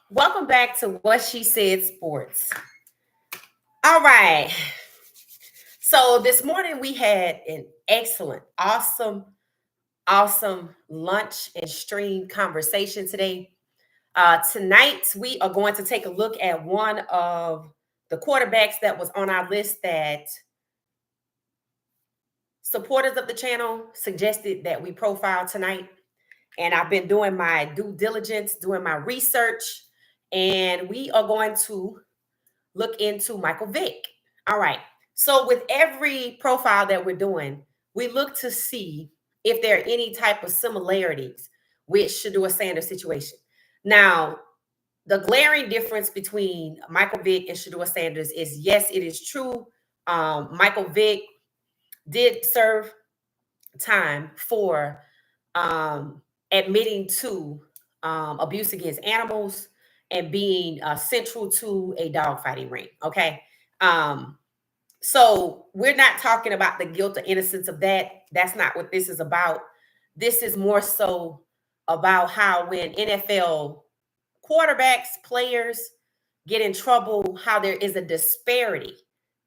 Welcome back to What She Said Sports. All right. So this morning we had an excellent, awesome lunch and stream conversation today. Tonight we are going to take a look at one of the quarterbacks that was on our list that supporters of the channel suggested that we profile tonight. And I've been doing my due diligence, doing my research, and we are going to look into Michael Vick. All right. So with every profile that we're doing, we look to see if there are any type of similarities with Shedeur Sanders' situation. Now, the glaring difference between Michael Vick and Shedeur Sanders is yes, it is true. Michael Vick did serve time for admitting to abuse against animals and being central to a dogfighting ring. Okay. Um, so we're not talking about the guilt or innocence of that. That's not what this is about. This is more so about how when NFL quarterbacks, players get in trouble, how there is a disparity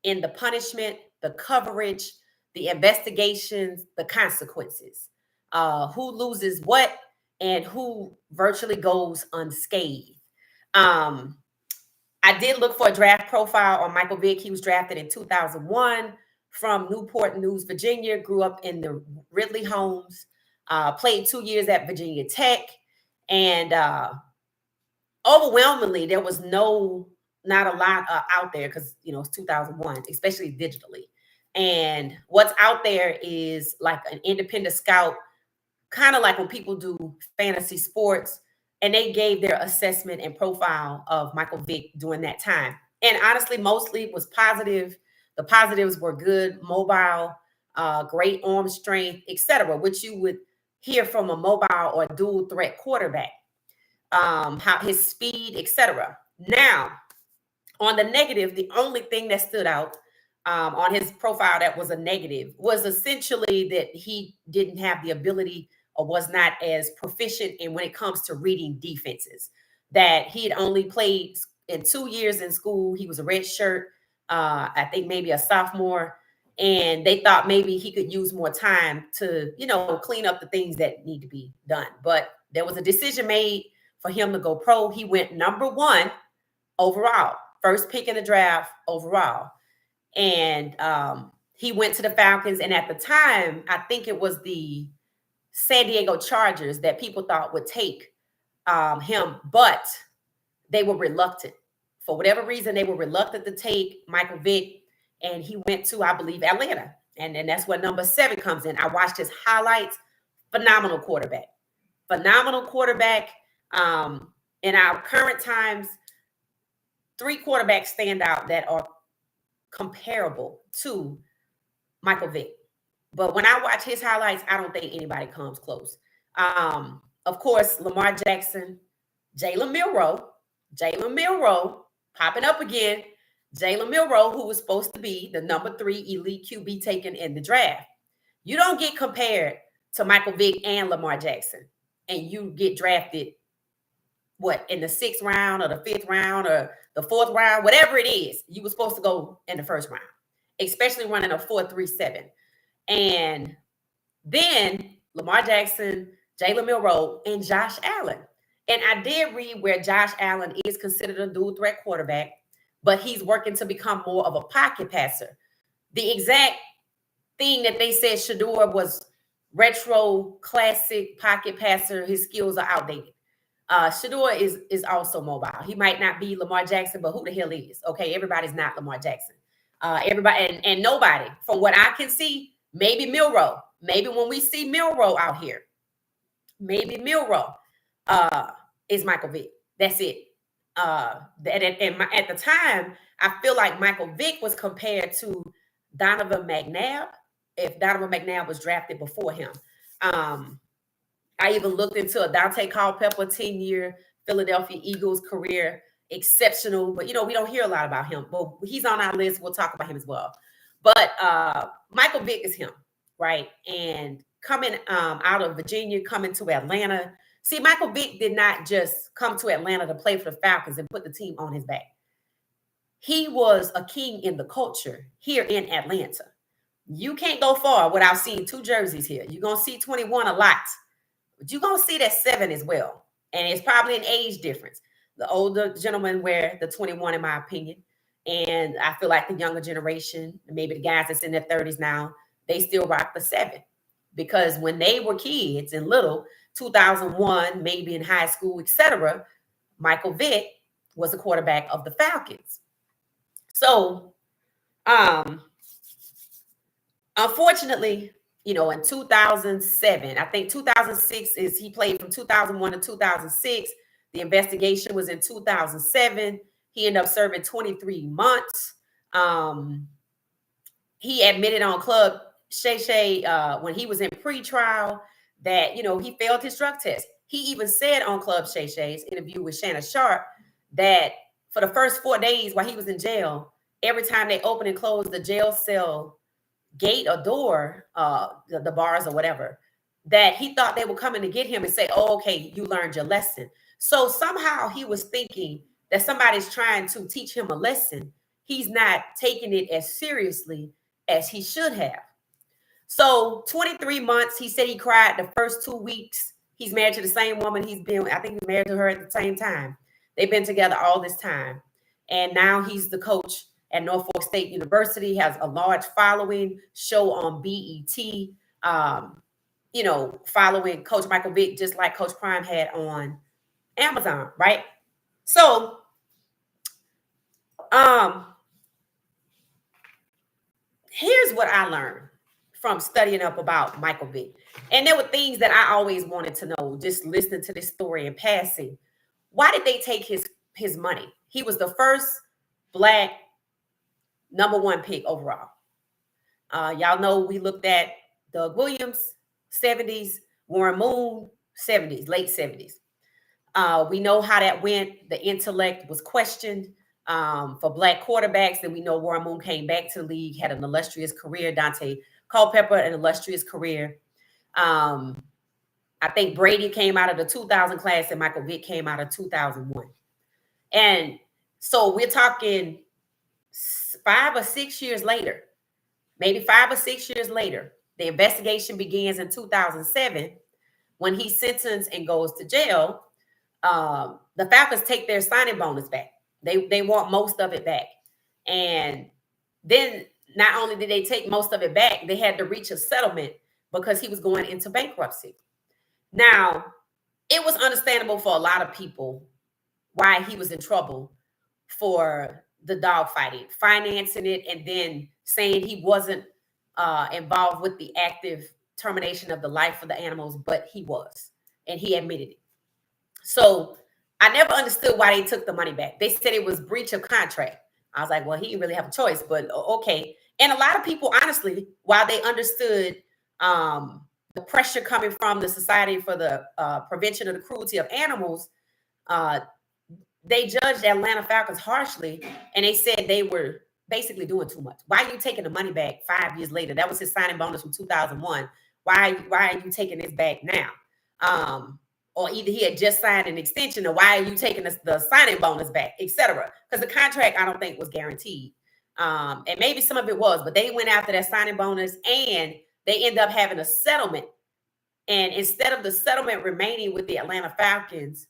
in the punishment, the coverage, the investigations, the consequences. Who loses what and who virtually goes unscathed. Um, I did look for a draft profile on Michael Vick. He was drafted in 2001 from Newport News, Virginia, grew up in the Ridley homes, played 2 years at Virginia Tech, and overwhelmingly, there was not a lot out there because, it's 2001, especially digitally. And what's out there is like an independent scout, kind of like when people do fantasy sports, and they gave their assessment and profile of Michael Vick during that time. And honestly, mostly it was positive. The positives were good, mobile, great arm strength, etc., which you would hear from a mobile or dual threat quarterback. How his speed, etc. Now, on the negative, the only thing that stood out on his profile that was a negative was essentially that he didn't have the ability or was not as proficient in when it comes to reading defenses. That he had only played in 2 years in school. He was a red shirt, I think maybe a sophomore, and they thought maybe he could use more time to, clean up the things that need to be done. But there was a decision made for him to go pro. He went number one overall, first pick in the draft overall. And he went to the Falcons. And at the time, I think it was the San Diego Chargers that people thought would take him, but they were reluctant. For whatever reason, they were reluctant to take Michael Vick, and he went to, I believe, Atlanta. And then that's where number 7 comes in. I watched his highlights. Phenomenal quarterback. Phenomenal quarterback. In our current times, 3 quarterbacks stand out that are comparable to Michael Vick. But when I watch his highlights, I don't think anybody comes close. Of course, Lamar Jackson, Jalen Milroe popping up again. Jalen Milroe, who was supposed to be the number 3 elite QB taken in the draft. You don't get compared to Michael Vick and Lamar Jackson, and you get drafted in the 6th round or the 5th round or the 4th round, whatever it is. You were supposed to go in the 1st round, especially running a 4.37. And then Lamar Jackson, Jalen Milroe, and Josh Allen. And I did read where Josh Allen is considered a dual threat quarterback, but he's working to become more of a pocket passer. The exact thing that they said Shedeur was retro, classic pocket passer. His skills are outdated. Shedeur is also mobile. He might not be Lamar Jackson, but who the hell is? Okay, everybody's not Lamar Jackson. Everybody and nobody, from what I can see, maybe Milroe. Maybe when we see Milroe out here, maybe Milroe is Michael Vick. That's it. At the time, I feel like Michael Vick was compared to Donovan McNabb, if Donovan McNabb was drafted before him. I even looked into a Dante Culpepper 10-year Philadelphia Eagles career, exceptional, but we don't hear a lot about him. But he's on our list. We'll talk about him as well. But Michael Vick is him, right? And coming out of Virginia, coming to Atlanta, See, Michael Vick did not just come to Atlanta to play for the Falcons and put the team on his back. He was a king in the culture here in Atlanta. You can't go far without seeing two jerseys here. You're going to see 21 a lot, but you're going to see that 7 as well. And it's probably an age difference. The older gentlemen wear the 21, in my opinion. And I feel like the younger generation, maybe the guys that's in their 30s now, they still rock the 7. Because when they were kids and little, 2001, maybe in high school, etc., Michael Vick was the quarterback of the Falcons. So, unfortunately, in 2007, I think 2006 is he played from 2001 to 2006. The investigation was in 2007. He ended up serving 23 months. He admitted on Club Shay when he was in pretrial that, he failed his drug test. He even said on Club Shay's interview with Shannon Sharp that for the first 4 days while he was in jail, every time they open and close the jail cell gate or door, the bars or whatever, that he thought they were coming to get him and say, oh, okay, you learned your lesson. So somehow he was thinking that somebody's trying to teach him a lesson. He's not taking it as seriously as he should have. So 23 months, he said he cried the first 2 weeks. He's married to the same woman I think he was married to her at the same time. They've been together all this time. And now he's the coach at Norfolk State University, has a large following, show on BET, following Coach Michael Vick, just like Coach Prime had on Amazon, right? So, here's what I learned from studying up about Michael Vick. And there were things that I always wanted to know, just listening to this story in passing. Why did they take his money? He was the first Black #1 pick overall. Y'all know we looked at Doug Williams, 70s, Warren Moon, 70s, late 70s. We know how that went. The intellect was questioned for Black quarterbacks. And we know Warren Moon came back to the league, had an illustrious career. Dante Culpepper, an illustrious career. I think Brady came out of the 2000 class and Michael Vick came out of 2001. And so we're talking 5 or 6 years later, maybe 5 or 6 years later, the investigation begins in 2007 when he's sentenced and goes to jail. The Falcons take their signing bonus back. They want most of it back. And then not only did they take most of it back, they had to reach a settlement because he was going into bankruptcy. Now, it was understandable for a lot of people why he was in trouble for the dogfighting, financing it, and then saying he wasn't involved with the active termination of the life of the animals, but he was, and he admitted it. So I never understood why they took the money back. They said it was breach of contract. I was like, well, he didn't really have a choice, but okay. And a lot of people, honestly, while they understood the pressure coming from the Society for the Prevention of the Cruelty of Animals, they judged Atlanta Falcons harshly, and they said they were basically doing too much. Why are you taking the money back 5 years later? That was his signing bonus from 2001. Why are you taking this back now? Or either he had just signed an extension, or why are you taking the signing bonus back, etc. Because the contract, I don't think, was guaranteed. And maybe some of it was, but they went after that signing bonus, and they end up having a settlement. And instead of the settlement remaining with the Atlanta Falcons,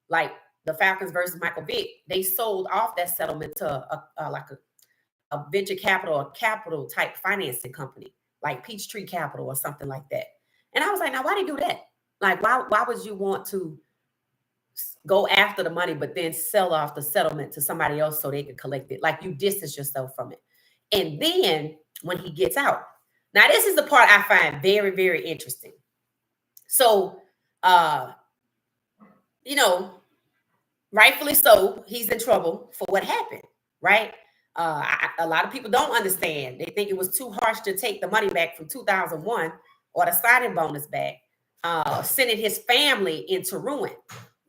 like the Falcons versus Michael Vick, they sold off that settlement to a venture capital or capital type financing company, like Peachtree Capital or something like that. And I was like, now why did they do that? Like, why would you want to go after the money, but then sell off the settlement to somebody else so they can collect it? Like, you distance yourself from it. And then when he gets out, now this is the part I find very, very interesting. So, rightfully so, he's in trouble for what happened, right? A lot of people don't understand. They think it was too harsh to take the money back from 2001 or the signing bonus back, sending his family into ruin,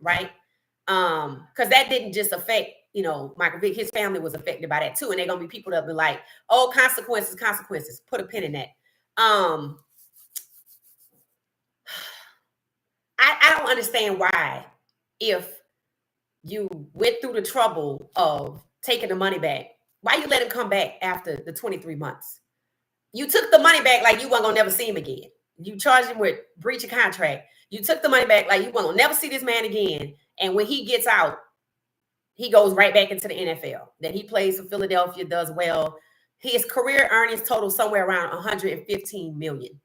right? Because that didn't just affect, Michael Vick. His family was affected by that too. And they're going to be people that be like, oh, consequences. Put a pin in that. I don't understand why, if you went through the trouble of taking the money back, why you let him come back after the 23 months? You took the money back like you weren't gonna never see him again. You charged him with breach of contract. You took the money back like you weren't gonna never see this man again. And when he gets out, he goes right back into the NFL. Then he plays for Philadelphia, does well. His career earnings total somewhere around 115 million.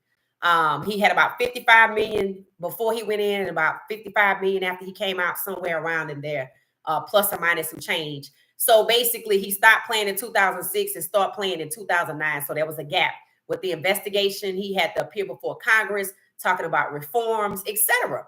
He had about 55 million before he went in, and about 55 million after he came out, somewhere around in there, plus or minus some change. So basically, he stopped playing in 2006 and started playing in 2009. So there was a gap with the investigation. He had to appear before Congress, talking about reforms, etc.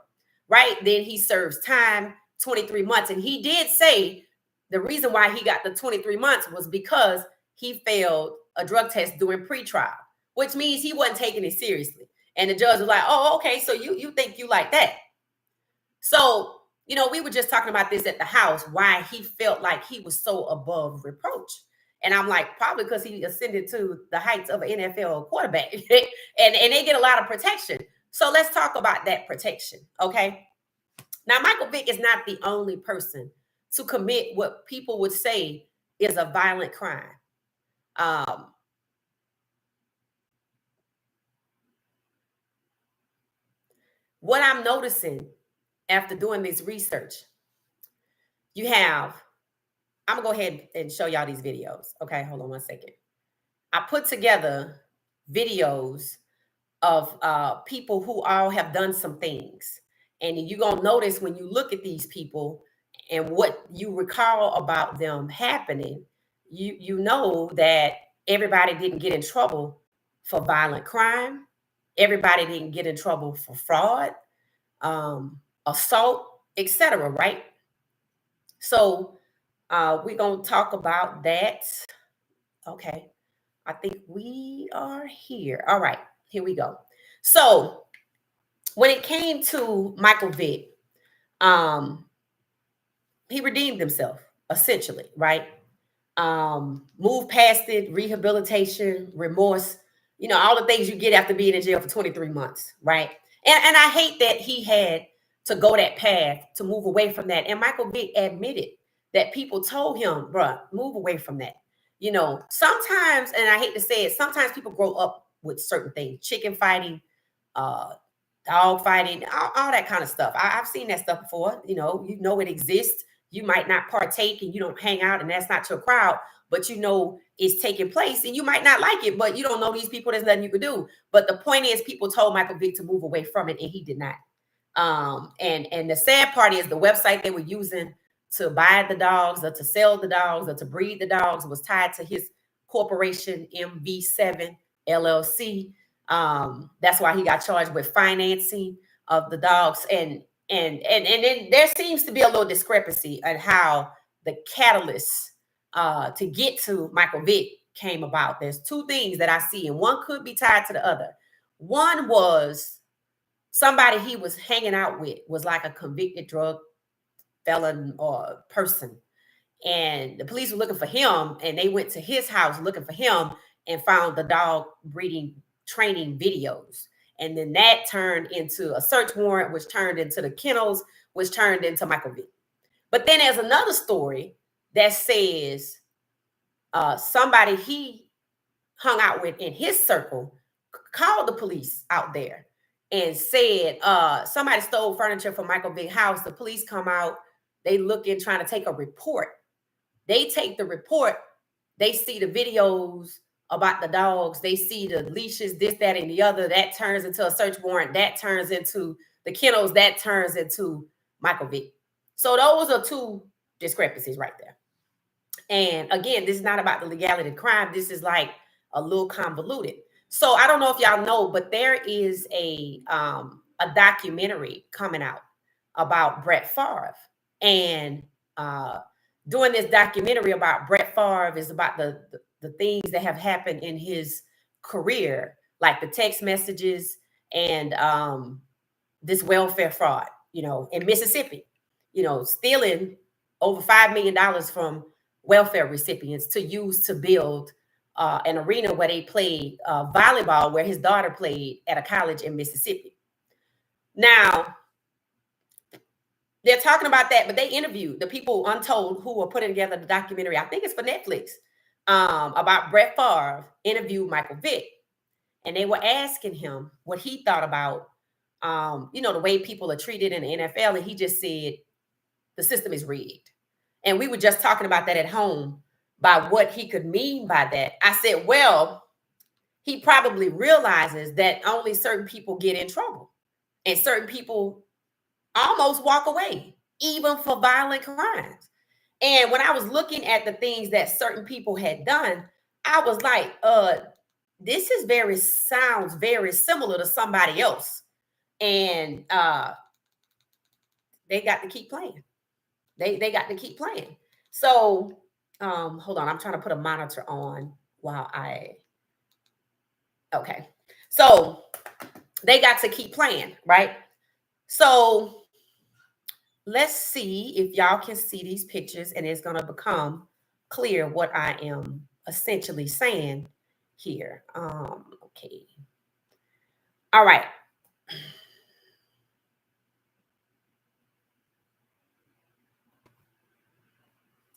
Right? Then he serves time, 23 months. And he did say the reason why he got the 23 months was because he failed a drug test during pretrial, which means he wasn't taking it seriously. And the judge was like, oh, okay, so you think you like that. So, we were just talking about this at the house, why he felt like he was so above reproach. And I'm like, probably because he ascended to the heights of an NFL quarterback. and they get a lot of protection. So let's talk about that protection, okay? Now, Michael Vick is not the only person to commit what people would say is a violent crime. What I'm noticing after doing this research, I'm gonna go ahead and show y'all these videos. Okay, hold on one second. I put together videos of people who all have done some things. And you're gonna notice when you look at these people and what you recall about them happening, you know that everybody didn't get in trouble for violent crime. Everybody didn't get in trouble for fraud, assault, etc. Right? So we're gonna talk about that. Okay, I think we are here. All right, here we go. So when it came to Michael Vick, he redeemed himself essentially, right? Moved past it, rehabilitation, remorse, all the things you get after being in jail for 23 months, right? And I hate that he had to go that path to move away from that. And Michael Vick admitted that people told him, bruh, move away from that. Sometimes, and I hate to say it, sometimes people grow up with certain things, chicken fighting, dog fighting, all that kind of stuff. I've seen that stuff before. It exists. You might not partake and you don't hang out and that's not your crowd, but it's taking place and you might not like it, but you don't know these people. There's nothing you could do. But the point is, people told Michael Vick to move away from it and he did not. And the sad part is the website they were using to buy the dogs or to sell the dogs or to breed the dogs was tied to his corporation, MV7 LLC. That's why he got charged with financing of the dogs. And then there seems to be a little discrepancy on how the catalyst to get to Michael Vick came about. There's two things that I see, and one could be tied to the other. One was somebody he was hanging out with was like a convicted drug felon or person. And the police were looking for him, and they went to his house looking for him and found the dog breeding training videos. And then that turned into a search warrant, which turned into the kennels, which turned into Michael Vick. But then there's another story that says somebody he hung out with in his circle called the police out there and said somebody stole furniture from Michael Vick's house. The police come out, they look in trying to take a report. They take the report, they see the videos about the dogs, they see the leashes, this, that, and the other. That turns into a search warrant. That turns into the kennels. That turns into Michael Vick. So those are two discrepancies right there. And again, this is not about the legality of crime. This is like a little convoluted. So I don't know if y'all know, but there is a documentary coming out about Brett Favre. And doing this documentary about Brett Favre is about the things that have happened in his career, like the text messages and this welfare fraud, in Mississippi, stealing over $5 million from welfare recipients to use to build an arena where they played volleyball, where his daughter played at a college in Mississippi. Now, They're talking about that, but they interviewed the people untold who were putting together the documentary. I think it's for Netflix. About Brett Favre interviewed Michael Vick, and they were asking him what he thought about, the way people are treated in the NFL, and he just said the system is rigged. And we were just talking about that at home by what he could mean by that. I said, well, he probably realizes that only certain people get in trouble, and certain people almost walk away, even for violent crimes. And when I was looking at the things that certain people had done, I was like, this is sounds very similar to somebody else. And they got to keep playing. They got to keep playing. So hold on, I'm trying to put a monitor on while okay. So they got to keep playing, right? So let's see if y'all can see these pictures, and it's going to become clear what I am essentially saying here. Okay. All right.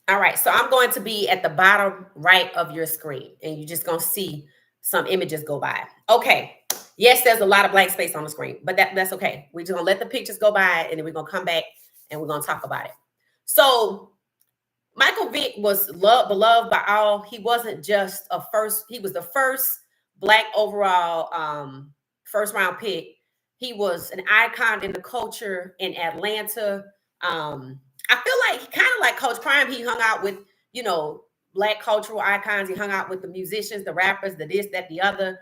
All right. So I'm going to be at the bottom right of your screen, and you're just going to see some images go by. Okay. Yes, there's a lot of blank space on the screen, but that's okay. We're just going to let the pictures go by, and then we're going to come back and we're going to talk about it. So Michael Vick was beloved by all. He wasn't just he was the first Black overall first round pick. He was an icon in the culture in Atlanta. I feel like kind of like Coach Prime, he hung out with, Black cultural icons. He hung out with the musicians, the rappers, the this, that, the other.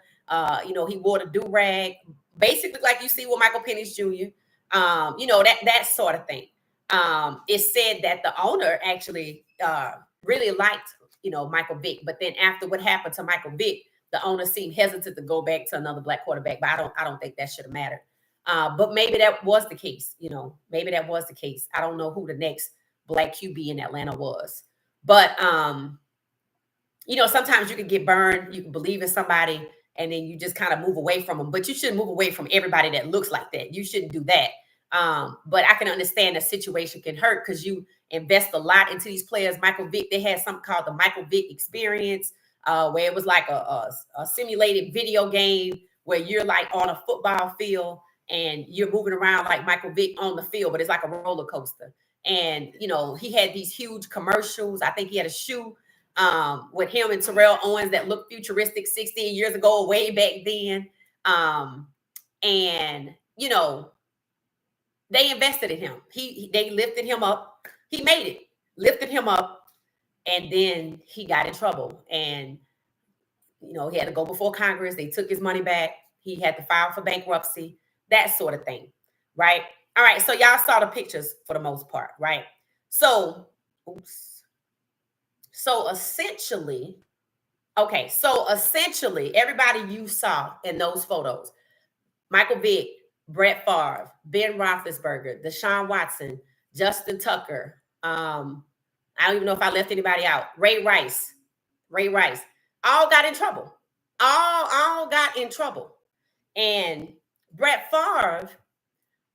He wore the do-rag, basically like you see with Michael Penix Jr., that sort of thing. It's said that the owner actually really liked, Michael Vick, but then after what happened to Michael Vick, the owner seemed hesitant to go back to another Black quarterback. But I don't think that should have mattered. But maybe that was the case. Maybe that was the case. I don't know who the next Black QB in Atlanta was, but sometimes you can get burned. You can believe in somebody, and then you just kind of move away from them. But you shouldn't move away from everybody that looks like that. You shouldn't do that. But I can understand the situation can hurt because you invest a lot into these players. Michael Vick, they had something called the Michael Vick experience, where it was like a simulated video game where you're like on a football field and you're moving around like Michael Vick on the field, but it's like a roller coaster. And, he had these huge commercials. I think he had a shoe with him and Terrell Owens that looked futuristic 16 years ago, way back then. And, they invested in him. They lifted him up. He made it, lifted him up, and then he got in trouble. And, he had to go before Congress. They took his money back. He had to file for bankruptcy, that sort of thing. Right. All right. So y'all saw the pictures for the most part, right? So, essentially, everybody you saw in those photos, Michael Vick, Brett Favre, Ben Roethlisberger, Deshaun Watson, Justin Tucker. I don't even know if I left anybody out. Ray Rice, all got in trouble. All got in trouble. And Brett Favre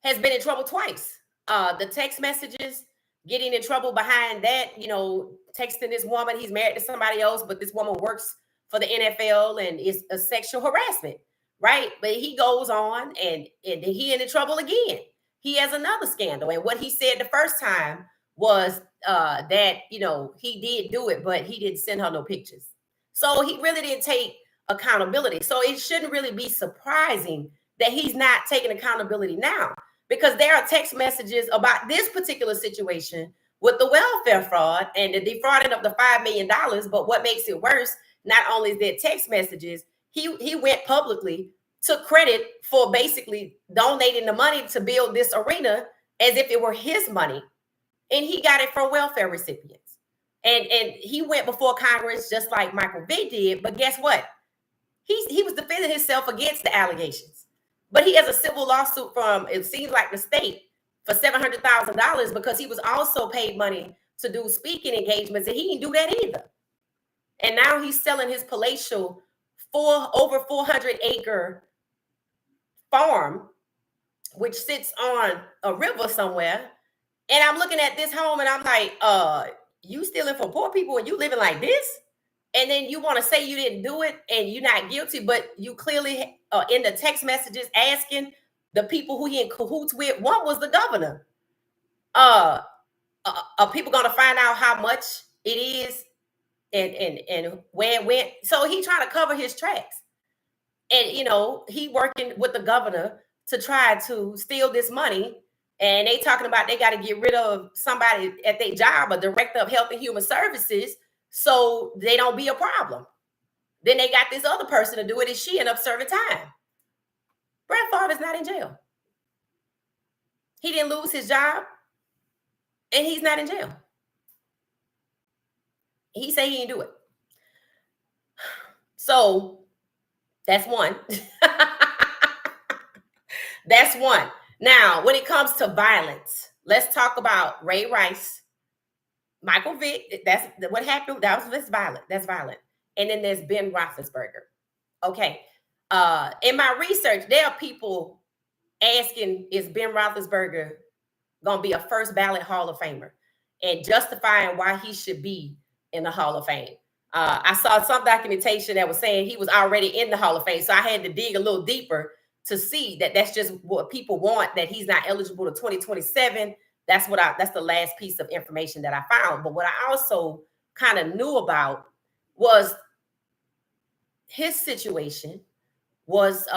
has been in trouble twice. The text messages, getting in trouble behind that, texting this woman. He's married to somebody else, but this woman works for the NFL and it's a sexual harassment, right? But he goes on and he in trouble again. He has another scandal. And what he said the first time was that, he did do it, but he didn't send her no pictures. So he really didn't take accountability. So it shouldn't really be surprising that he's not taking accountability now, because there are text messages about this particular situation with the welfare fraud and the defrauding of the $5 million. But what makes it worse, not only is there text messages, he went publicly, took credit for basically donating the money to build this arena as if it were his money. And he got it from welfare recipients. And he went before Congress just like Michael Vick did. But guess what? He was defending himself against the allegations. But he has a civil lawsuit from, it seems like, the state for $700,000 because he was also paid money to do speaking engagements, and he didn't do that either. And now he's selling his palatial over 400-acre farm, which sits on a river somewhere, And I'm looking at this home and I'm like, you stealing from poor people and you living like this? And then you want to say you didn't do it and you're not guilty, but you clearly in the text messages asking the people who he in cahoots with. One was the governor. Uh, are people gonna find out how much it is and where it went? So he trying to cover his tracks, and he working with the governor to try to steal this money. And they talking about they got to get rid of somebody at their job, a director of health and human services, so they don't be a problem. Then they got this other person to do it, and she end up serving time. Brett Favre is not in jail. He didn't lose his job, and he's not in jail. He said he didn't do it. So that's one. That's one. Now, when it comes to violence, let's talk about Ray Rice, Michael Vick. That's what happened. That's violent. That's violent. And then there's Ben Roethlisberger. Okay. In my research, there are people asking, is Ben Roethlisberger going to be a first ballot Hall of Famer, and justifying why he should be in the Hall of Fame. I saw some documentation that was saying he was already in the Hall of Fame. So I had to dig a little deeper to see that that's just what people want, that he's not eligible to 2027. That's the last piece of information that I found. But what I also kind of knew about was his situation was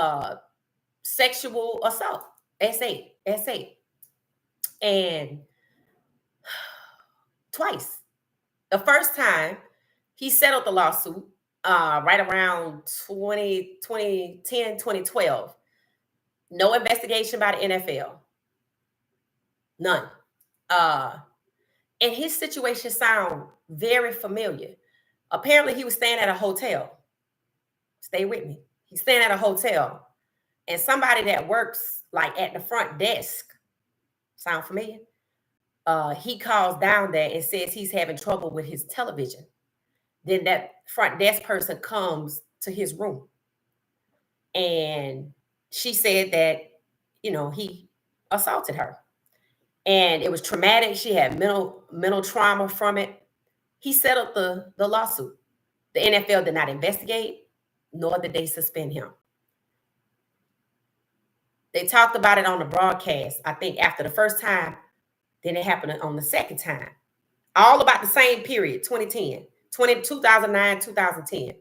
sexual assault, SA. And twice. The first time he settled the lawsuit right around 2010, 2012. No investigation by the NFL. None. And his situation sound very familiar. Apparently, he was staying at a hotel. Stay with me. He's staying at a hotel, and somebody that works like at the front desk, sound familiar? He calls down there and says he's having trouble with his television. Then that front desk person comes to his room, and she said that, he assaulted her, and it was traumatic. She had mental trauma from it. He settled the lawsuit. The NFL did not investigate, nor did they suspend him. They talked about it on the broadcast, I think, after the first time. Then it happened on the second time. All about the same period, 2010, 2009, 2010.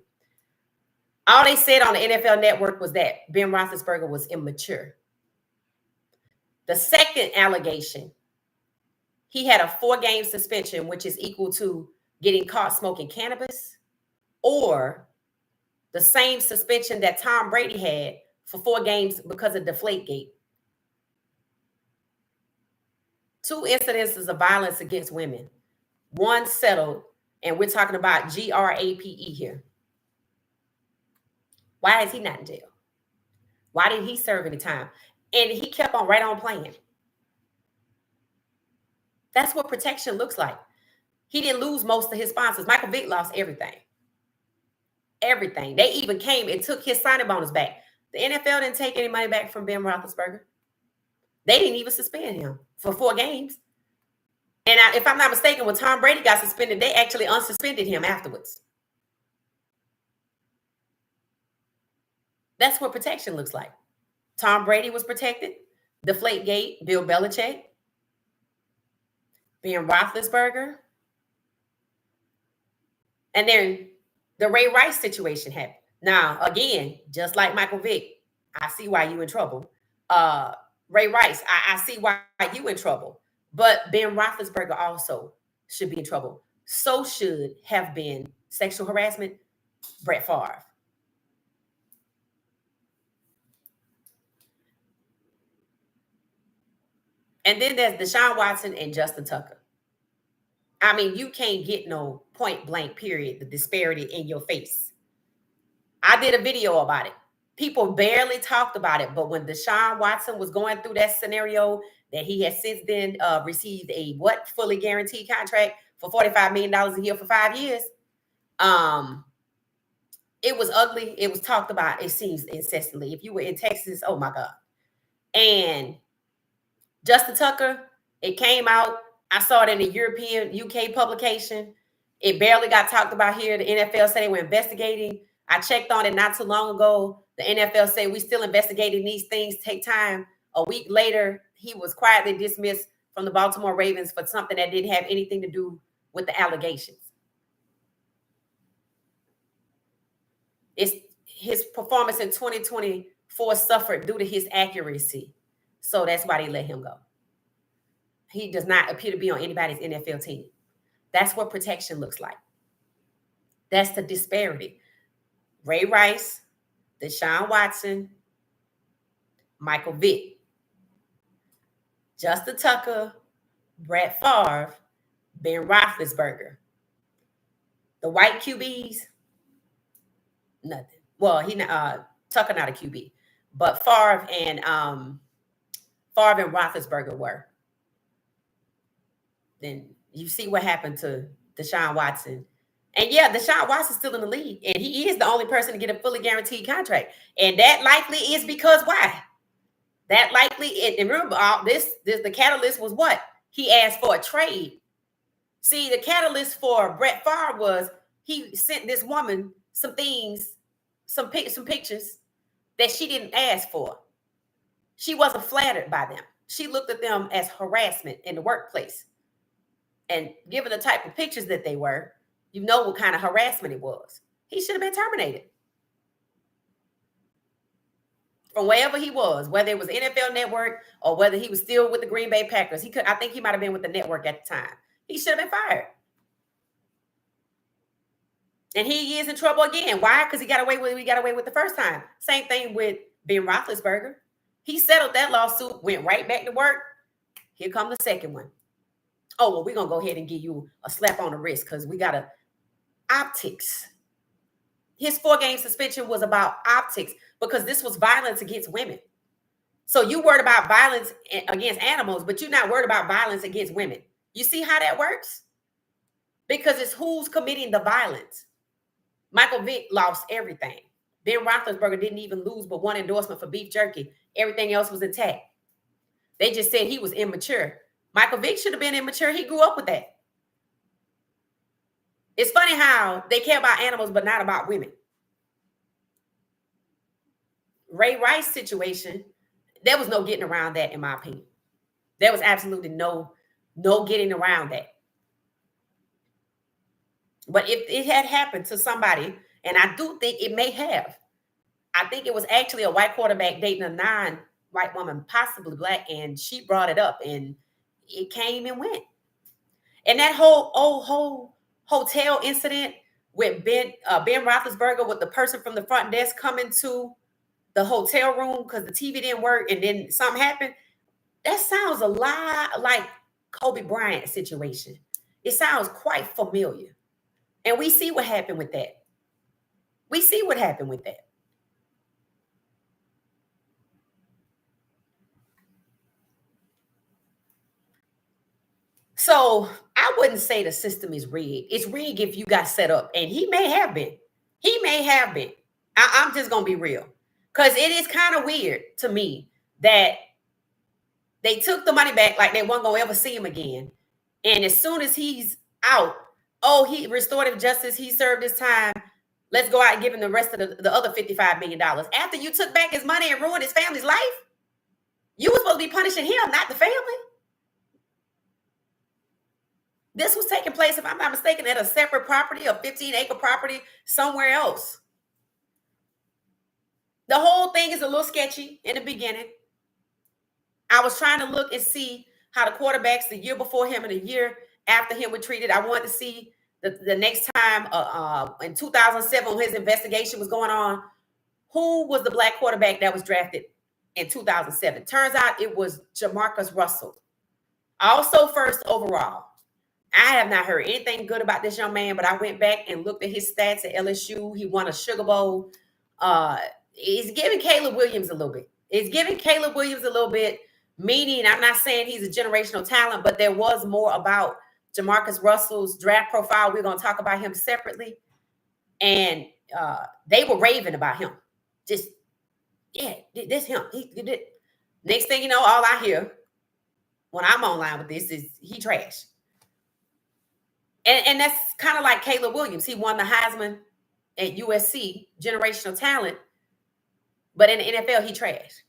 All they said on the NFL Network was that Ben Roethlisberger was immature. The second allegation, he had a 4-game suspension, which is equal to getting caught smoking cannabis, or the same suspension that Tom Brady had for 4 games because of Deflategate. 2 incidences of violence against women. 1 settled, and we're talking about GRAPE here. Why is he not in jail? Why did he serve any time? And he kept on right on playing. That's what protection looks like. He didn't lose most of his sponsors. Michael Vick lost everything. Everything. They even came and took his signing bonus back. The NFL didn't take any money back from Ben Roethlisberger. They didn't even suspend him for 4 games. And if I'm not mistaken, when Tom Brady got suspended, they actually unsuspended him afterwards. That's what protection looks like. Tom Brady was protected. Deflategate, Bill Belichick, Ben Roethlisberger. And then the Ray Rice situation happened. Now, again, just like Michael Vick, I see why you in trouble. Ray Rice, I see why you in trouble. But Ben Roethlisberger also should be in trouble. So should have been sexual harassment, Brett Favre. And then there's Deshaun Watson and Justin Tucker. I mean, you can't get no point blank period, the disparity in your face. I did a video about it. People barely talked about it, but when Deshaun Watson was going through that scenario, that he has since then received a fully guaranteed contract for $45 million a year for 5 years. It was ugly. It was talked about, it seems, incessantly. If you were in Texas, oh my God. And Justin Tucker, It came out. I saw it in a European UK publication. It barely got talked about here. The NFL said they were investigating. I checked on it not too long ago. The NFL said we still investigating these things. Take time. A week later, he was quietly dismissed from the Baltimore Ravens for something that didn't have anything to do with the allegations. It's his performance in 2024 suffered due to his accuracy. So that's why they let him go. He does not appear to be on anybody's NFL team. That's what protection looks like. That's the disparity. Ray Rice, Deshaun Watson, Michael Vick, Justin Tucker, Brett Favre, Ben Roethlisberger. The white QBs, nothing. Well, Tucker not a QB, but Favre and Roethlisberger were. Then you see what happened to Deshaun Watson. And yeah, Deshaun Watson's still in the league, and he is the only person to get a fully guaranteed contract. And that likely is because why? That likely, and remember, all this the catalyst was what? He asked for a trade. See, the catalyst for Brett Favre was he sent this woman some things, some pictures that she didn't ask for. She wasn't flattered by them. She looked at them as harassment in the workplace. And given the type of pictures that they were, you know what kind of harassment it was. He should have been terminated from wherever he was, whether it was NFL Network or whether he was still with the Green Bay Packers. I think he might have been with the network at the time. He should have been fired. And he is in trouble again. Why? Because he got away with the first time. Same thing with Ben Roethlisberger. He settled that lawsuit, went right back to work. Here comes the second one. Oh, well, we're going to go ahead and give you a slap on the wrist because we got optics. His 4-game suspension was about optics because this was violence against women. So you worried about violence against animals, but you're not worried about violence against women. You see how that works? Because it's who's committing the violence. Michael Vick lost everything. Ben Roethlisberger didn't even lose but one endorsement for beef jerky. Everything else was intact. They just said he was immature. Michael Vick should have been immature. He grew up with that. It's funny how they care about animals, but not about women. Ray Rice situation, there was no getting around that, in my opinion. There was absolutely no getting around that. But if it had happened to somebody, and I do think it may have, I think it was actually a white quarterback dating a non-white woman, possibly black, and she brought it up, and it came and went. And that whole hotel incident with Ben Roethlisberger with the person from the front desk coming to the hotel room because the TV didn't work and then something happened. That sounds a lot like Kobe Bryant situation. It sounds quite familiar. And we see what happened with that. So I wouldn't say the system is rigged. It's rigged if you got set up. And he may have been. I'm just going to be real. Because it is kind of weird to me that they took the money back like they weren't going to ever see him again. And as soon as he's out, he restorative justice, he served his time. Let's go out and give him the rest of the other $55 million. After you took back his money and ruined his family's life, you were supposed to be punishing him, not the family. This was taking place, if I'm not mistaken, at a separate property, a 15-acre property somewhere else. The whole thing is a little sketchy in the beginning. I was trying to look and see how the quarterbacks the year before him and the year after him were treated. I wanted to see the next time in 2007 when his investigation was going on, who was the black quarterback that was drafted in 2007? Turns out it was Jamarcus Russell. Also first overall. I have not heard anything good about this young man, but I went back and looked at his stats at LSU. He won a Sugar Bowl. It's giving Caleb Williams a little bit. Meaning, I'm not saying he's a generational talent, but there was more about Jamarcus Russell's draft profile. We're going to talk about him separately. And they were raving about him. Just, yeah, this him. He did. Next thing you know, all I hear, when I'm online with this, is he trash. And that's kind of like Caleb Williams. He won the Heisman at USC, generational talent, but in the NFL, he trash.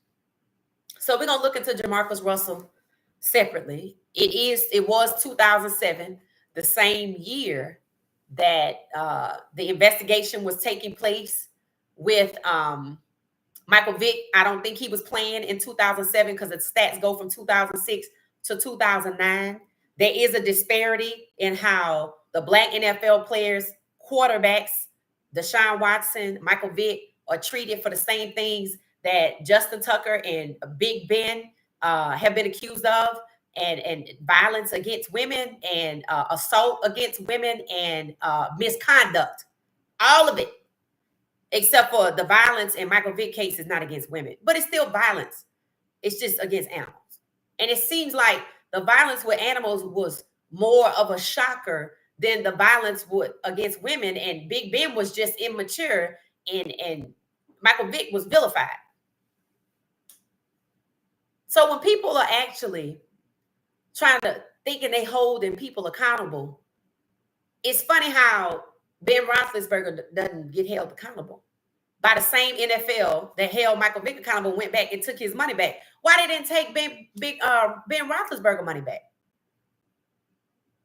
So we're gonna look into Jamarcus Russell separately. It was 2007, the same year that the investigation was taking place with Michael Vick. I don't think he was playing in 2007 because the stats go from 2006 to 2009. There is a disparity in how the Black NFL players, quarterbacks, Deshaun Watson, Michael Vick, are treated for the same things that Justin Tucker and Big Ben have been accused of, and violence against women, and assault against women, and misconduct. All of it, except for the violence in Michael Vick case, is not against women, but it's still violence. It's just against animals. And it seems like the violence with animals was more of a shocker than the violence against women. And Big Ben was just immature, and Michael Vick was vilified. So when people are actually trying to thinking they holding people accountable, it's funny how Ben Roethlisberger doesn't get held accountable by the same NFL that held Michael Vick accountable, went back and took his money back. Why they didn't take Ben Roethlisberger money back?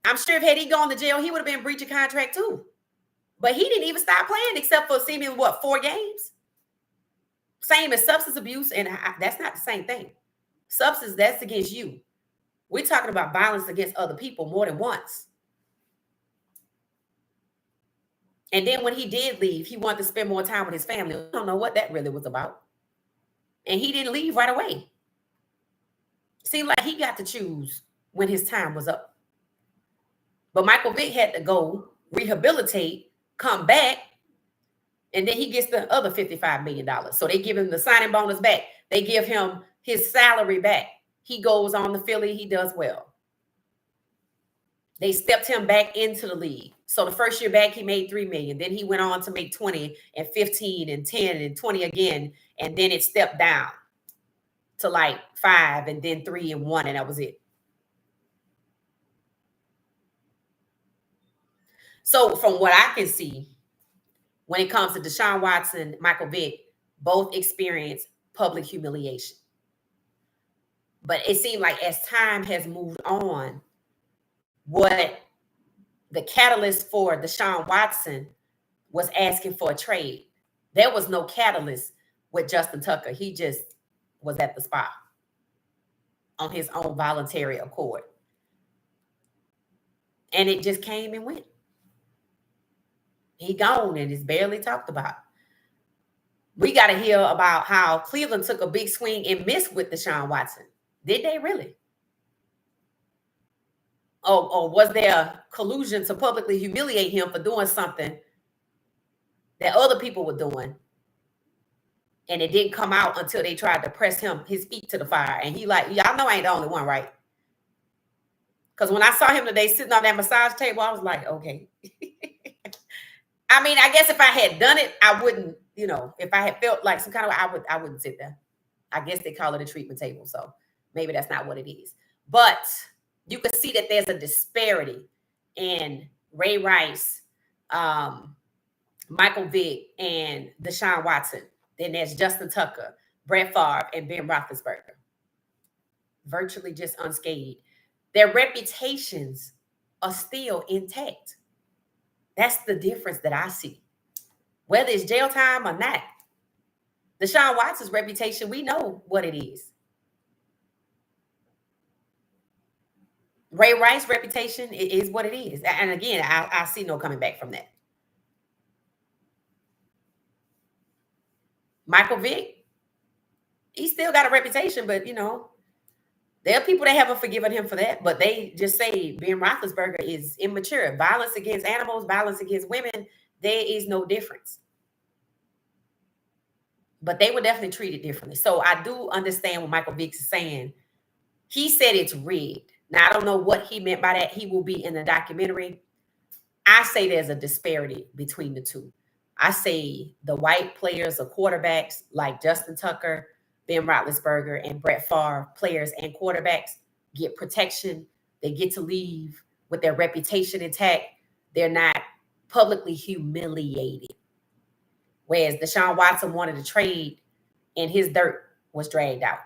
I'm sure if had he gone to jail, he would have been breaching contract too. But he didn't even stop playing except for seemingly 4 games. Same as substance abuse, and that's not the same thing. Substance, that's against you. We're talking about violence against other people more than once. And then when he did leave, he wanted to spend more time with his family. I don't know what that really was about. And he didn't leave right away. Seemed like he got to choose when his time was up. But Michael Vick had to go rehabilitate, come back, and then he gets the other $55 million. So they give him the signing bonus back. They give him his salary back. He goes on to Philly. He does well. They stepped him back into the league. So the first year back, he made $3 million. Then he went on to make 20 and 15 and 10 and 20 again. And then it stepped down to like 5 and then 3 and 1. And that was it. So from what I can see, when it comes to Deshaun Watson, Michael Vick, both experienced public humiliation. But it seemed like as time has moved on, what the catalyst for Deshaun Watson was asking for a trade. There was no catalyst with Justin Tucker. He just was at the spot on his own voluntary accord. And it just came and went. He gone and it's barely talked about. We got to hear about how Cleveland took a big swing and missed with Deshaun Watson. Did they really? Or was there collusion to publicly humiliate him for doing something that other people were doing? And it didn't come out until they tried to press his feet to the fire. And he like, y'all know I ain't the only one, right? Because when I saw him today sitting on that massage table, I was like, okay. I mean, I guess if I had done it, I wouldn't, if I had felt like some kind of, I wouldn't sit there. I guess they call it a treatment table. So maybe that's not what it is. But you can see that there's a disparity in Ray Rice, Michael Vick, and Deshaun Watson. Then there's Justin Tucker, Brett Favre, and Ben Roethlisberger. Virtually just unscathed. Their reputations are still intact. That's the difference that I see. Whether it's jail time or not. Deshaun Watson's reputation, we know what it is. Ray Rice's reputation is what it is. And again, I see no coming back from that. Michael Vick, he still got a reputation, but, there are people that haven't forgiven him for that, but they just say Ben Roethlisberger is immature. Violence against animals, violence against women, there is no difference. But they were definitely treated differently. So I do understand what Michael Vick is saying. He said it's rigged. Now, I don't know what he meant by that. He will be in the documentary. I say there's a disparity between the two. I say the white players or quarterbacks like Justin Tucker, Ben Roethlisberger, and Brett Favre, players and quarterbacks, get protection. They get to leave with their reputation intact. They're not publicly humiliated. Whereas Deshaun Watson wanted to trade and his dirt was dragged out.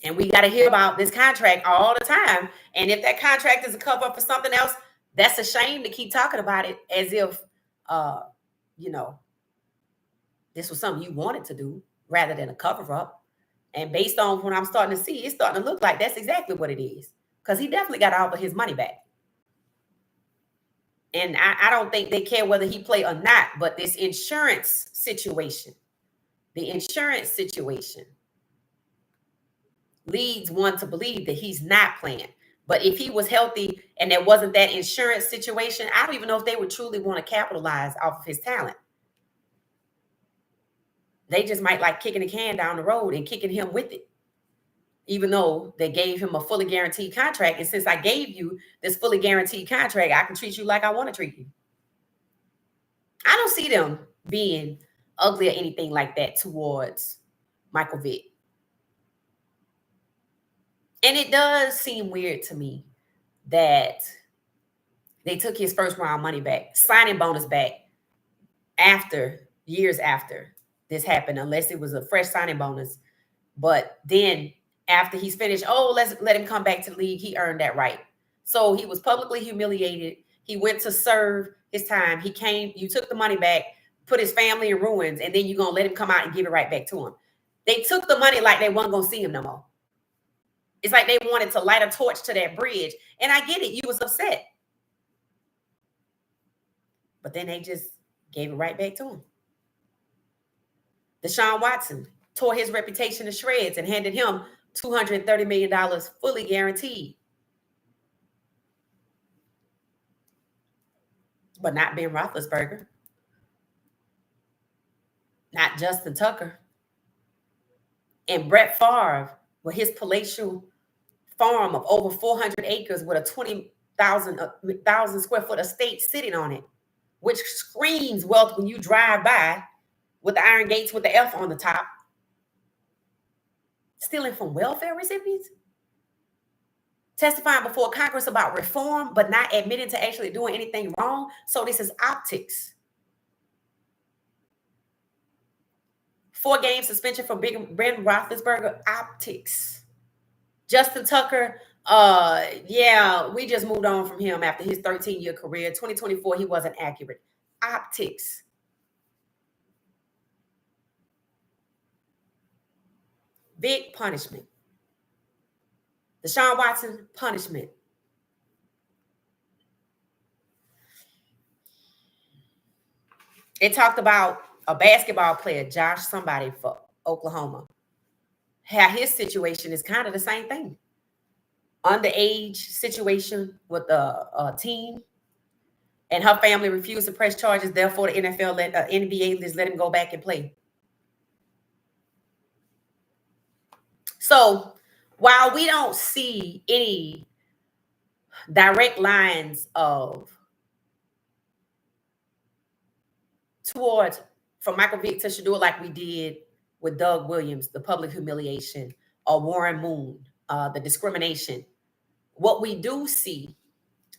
And we got to hear about this contract all the time. And if that contract is a cover up for something else, that's a shame to keep talking about it as if, you know, this was something you wanted to do rather than a cover up. And based on what I'm starting to see, it's starting to look like that's exactly what it is. Because he definitely got all of his money back. And I don't think they care whether he play or not, but this insurance situation, the insurance situation leads one to believe that he's not playing. But if he was healthy and there wasn't that insurance situation, I don't even know if they would truly want to capitalize off of his talent. They just might like kicking the can down the road and kicking him with it, even though they gave him a fully guaranteed contract. And since I gave you this fully guaranteed contract, I can treat you like I want to treat you. I don't see them being ugly or anything like that towards Michael Vick. And it does seem weird to me that they took his first round money back, signing bonus back years after this happened, unless it was a fresh signing bonus. But then after he's finished, let's let him come back to the league. He earned that right. So he was publicly humiliated. He went to serve his time. He came, you took the money back, put his family in ruins, and then you're going to let him come out and give it right back to him. They took the money like they weren't going to see him no more. It's like they wanted to light a torch to that bridge. And I get it. You was upset. But then they just gave it right back to him. Deshaun Watson tore his reputation to shreds and handed him $230 million fully guaranteed. But not Ben Roethlisberger. Not Justin Tucker. And Brett Favre with his palatial farm of over 400 acres with a 20,000 square foot estate sitting on it, which screams wealth when you drive by with the iron gates with the F on the top. Stealing from welfare recipients? Testifying before Congress about reform, but not admitting to actually doing anything wrong. So this is optics. 4-game suspension for Ben Roethlisberger, optics. Justin Tucker, we just moved on from him after his 13-year career. 2024, he wasn't accurate. Optics. Big punishment. Deshaun Watson, punishment. It talked about a basketball player, Josh somebody for Oklahoma. How his situation is kind of the same thing. Underage situation with the team. And her family refused to press charges. Therefore, the NBA just let him go back and play. So while we don't see any direct lines from Michael Vick to Shedeur like we did with Doug Williams, the public humiliation, or Warren Moon, the discrimination, what we do see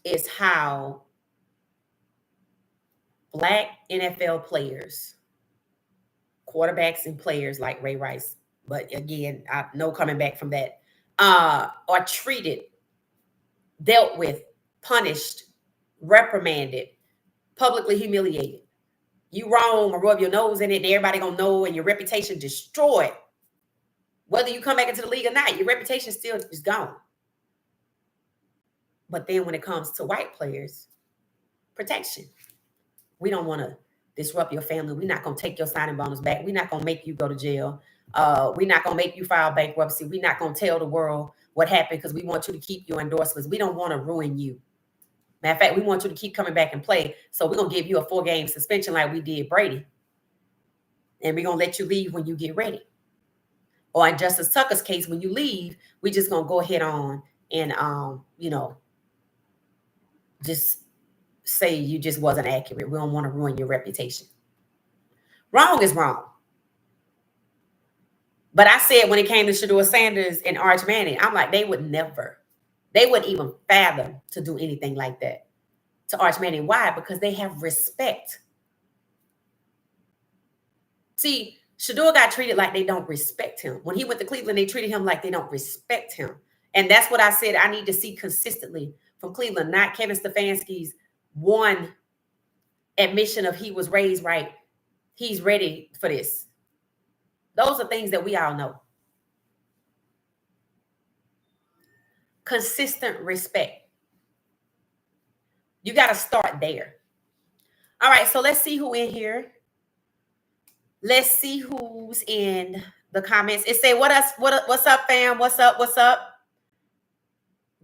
is how Black NFL players, quarterbacks and players like Ray Rice, but again, no coming back from that, are treated, dealt with, punished, reprimanded, publicly humiliated. You wrong or rub your nose in it, and everybody gonna know, and your reputation destroyed. Whether you come back into the league or not, your reputation still is gone. But then when it comes to white players, protection. We don't want to disrupt your family. We're not going to take your signing bonus back. We're not going to make you go to jail. We're not going to make you file bankruptcy. We're not going to tell the world what happened because we want you to keep your endorsements. We don't want to ruin you. Matter of fact, we want you to keep coming back and play. So we're going to give you a 4-game suspension like we did Brady. And we're going to let you leave when you get ready. Or in Justice Tucker's case, when you leave, we just going to go ahead on and, just say you just wasn't accurate. We don't want to ruin your reputation. Wrong is wrong. But I said when it came to Shedeur Sanders and Arch Manning, I'm like, they would wouldn't even fathom to do anything like that to Arch Manning. Why? Because they have respect. See, Shedeur got treated like they don't respect him. When he went to Cleveland, they treated him like they don't respect him. And that's what I said I need to see consistently from Cleveland, not Kevin Stefanski's one admission of he was raised right. He's ready for this. Those are things that we all know. Consistent respect. You got to start there. All right, so let's see who in here. Let's see who's in the comments. It say, what's up, fam? What's up? What's up?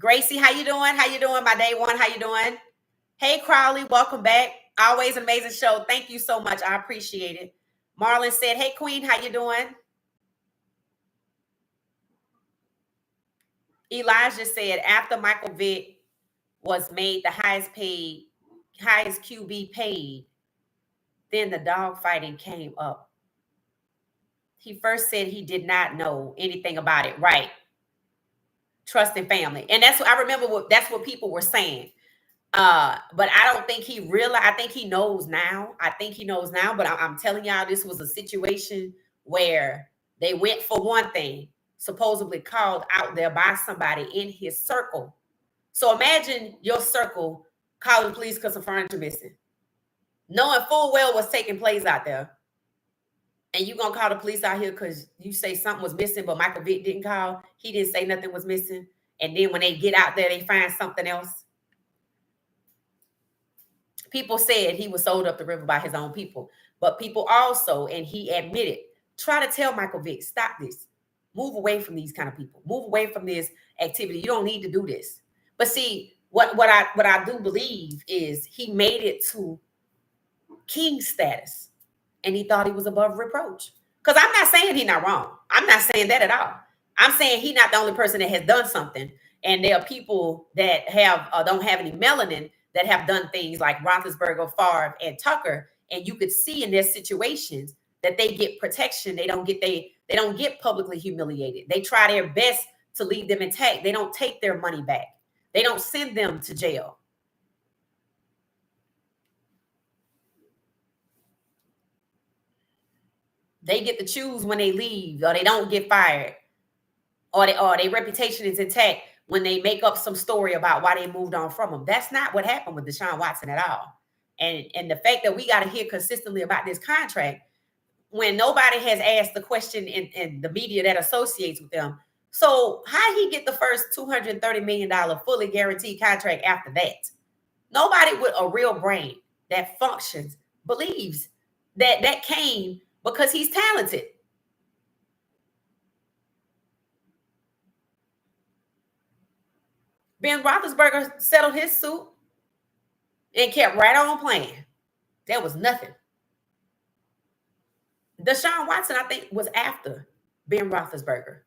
Gracie, how you doing? How you doing? My day one, how you doing? Hey, Crowley, welcome back. Always an amazing show. Thank you so much. I appreciate it. Marlon said, hey, Queen, how you doing? Elijah said, after Michael Vick was made the highest QB paid, then the dog fighting came up. He first said he did not know anything about it. Right. Trust in family. And that's what I remember. That's what people were saying. But I don't think he realized. I think he knows now. But I'm telling y'all, this was a situation where they went for one thing, supposedly called out there by somebody in his circle. So imagine your circle calling police because of furniture missing, knowing full well what's taking place out there. And you gonna call the police out here because you say something was missing, but Michael Vick didn't call. He didn't say nothing was missing. And then when they get out there, they find something else. People said he was sold up the river by his own people. But people also, and he admitted, try to tell Michael Vick, stop this. Move away from these kind of people. Move away from this activity. You don't need to do this. But see, what I do believe is he made it to king status. And he thought he was above reproach. Because I'm not saying he's not wrong. I'm not saying that at all. I'm saying he's not the only person that has done something. And there are people that don't have any melanin that have done things like Roethlisberger, Favre, and Tucker. And you could see in their situations that they get protection. They don't get publicly humiliated. They try their best to leave them intact. They don't take their money back. They don't send them to jail. They get to choose when they leave, or they don't get fired, or their reputation is intact when they make up some story about why they moved on from them. That's not what happened with Deshaun Watson at all. And the fact that we got to hear consistently about this contract when nobody has asked the question in the media that associates with them. So how he get the first $230 million fully guaranteed contract after that? Nobody with a real brain that functions believes that came because he's talented. Ben Roethlisberger settled his suit and kept right on playing. There was nothing. Deshaun Watson, I think, was after Ben Roethlisberger.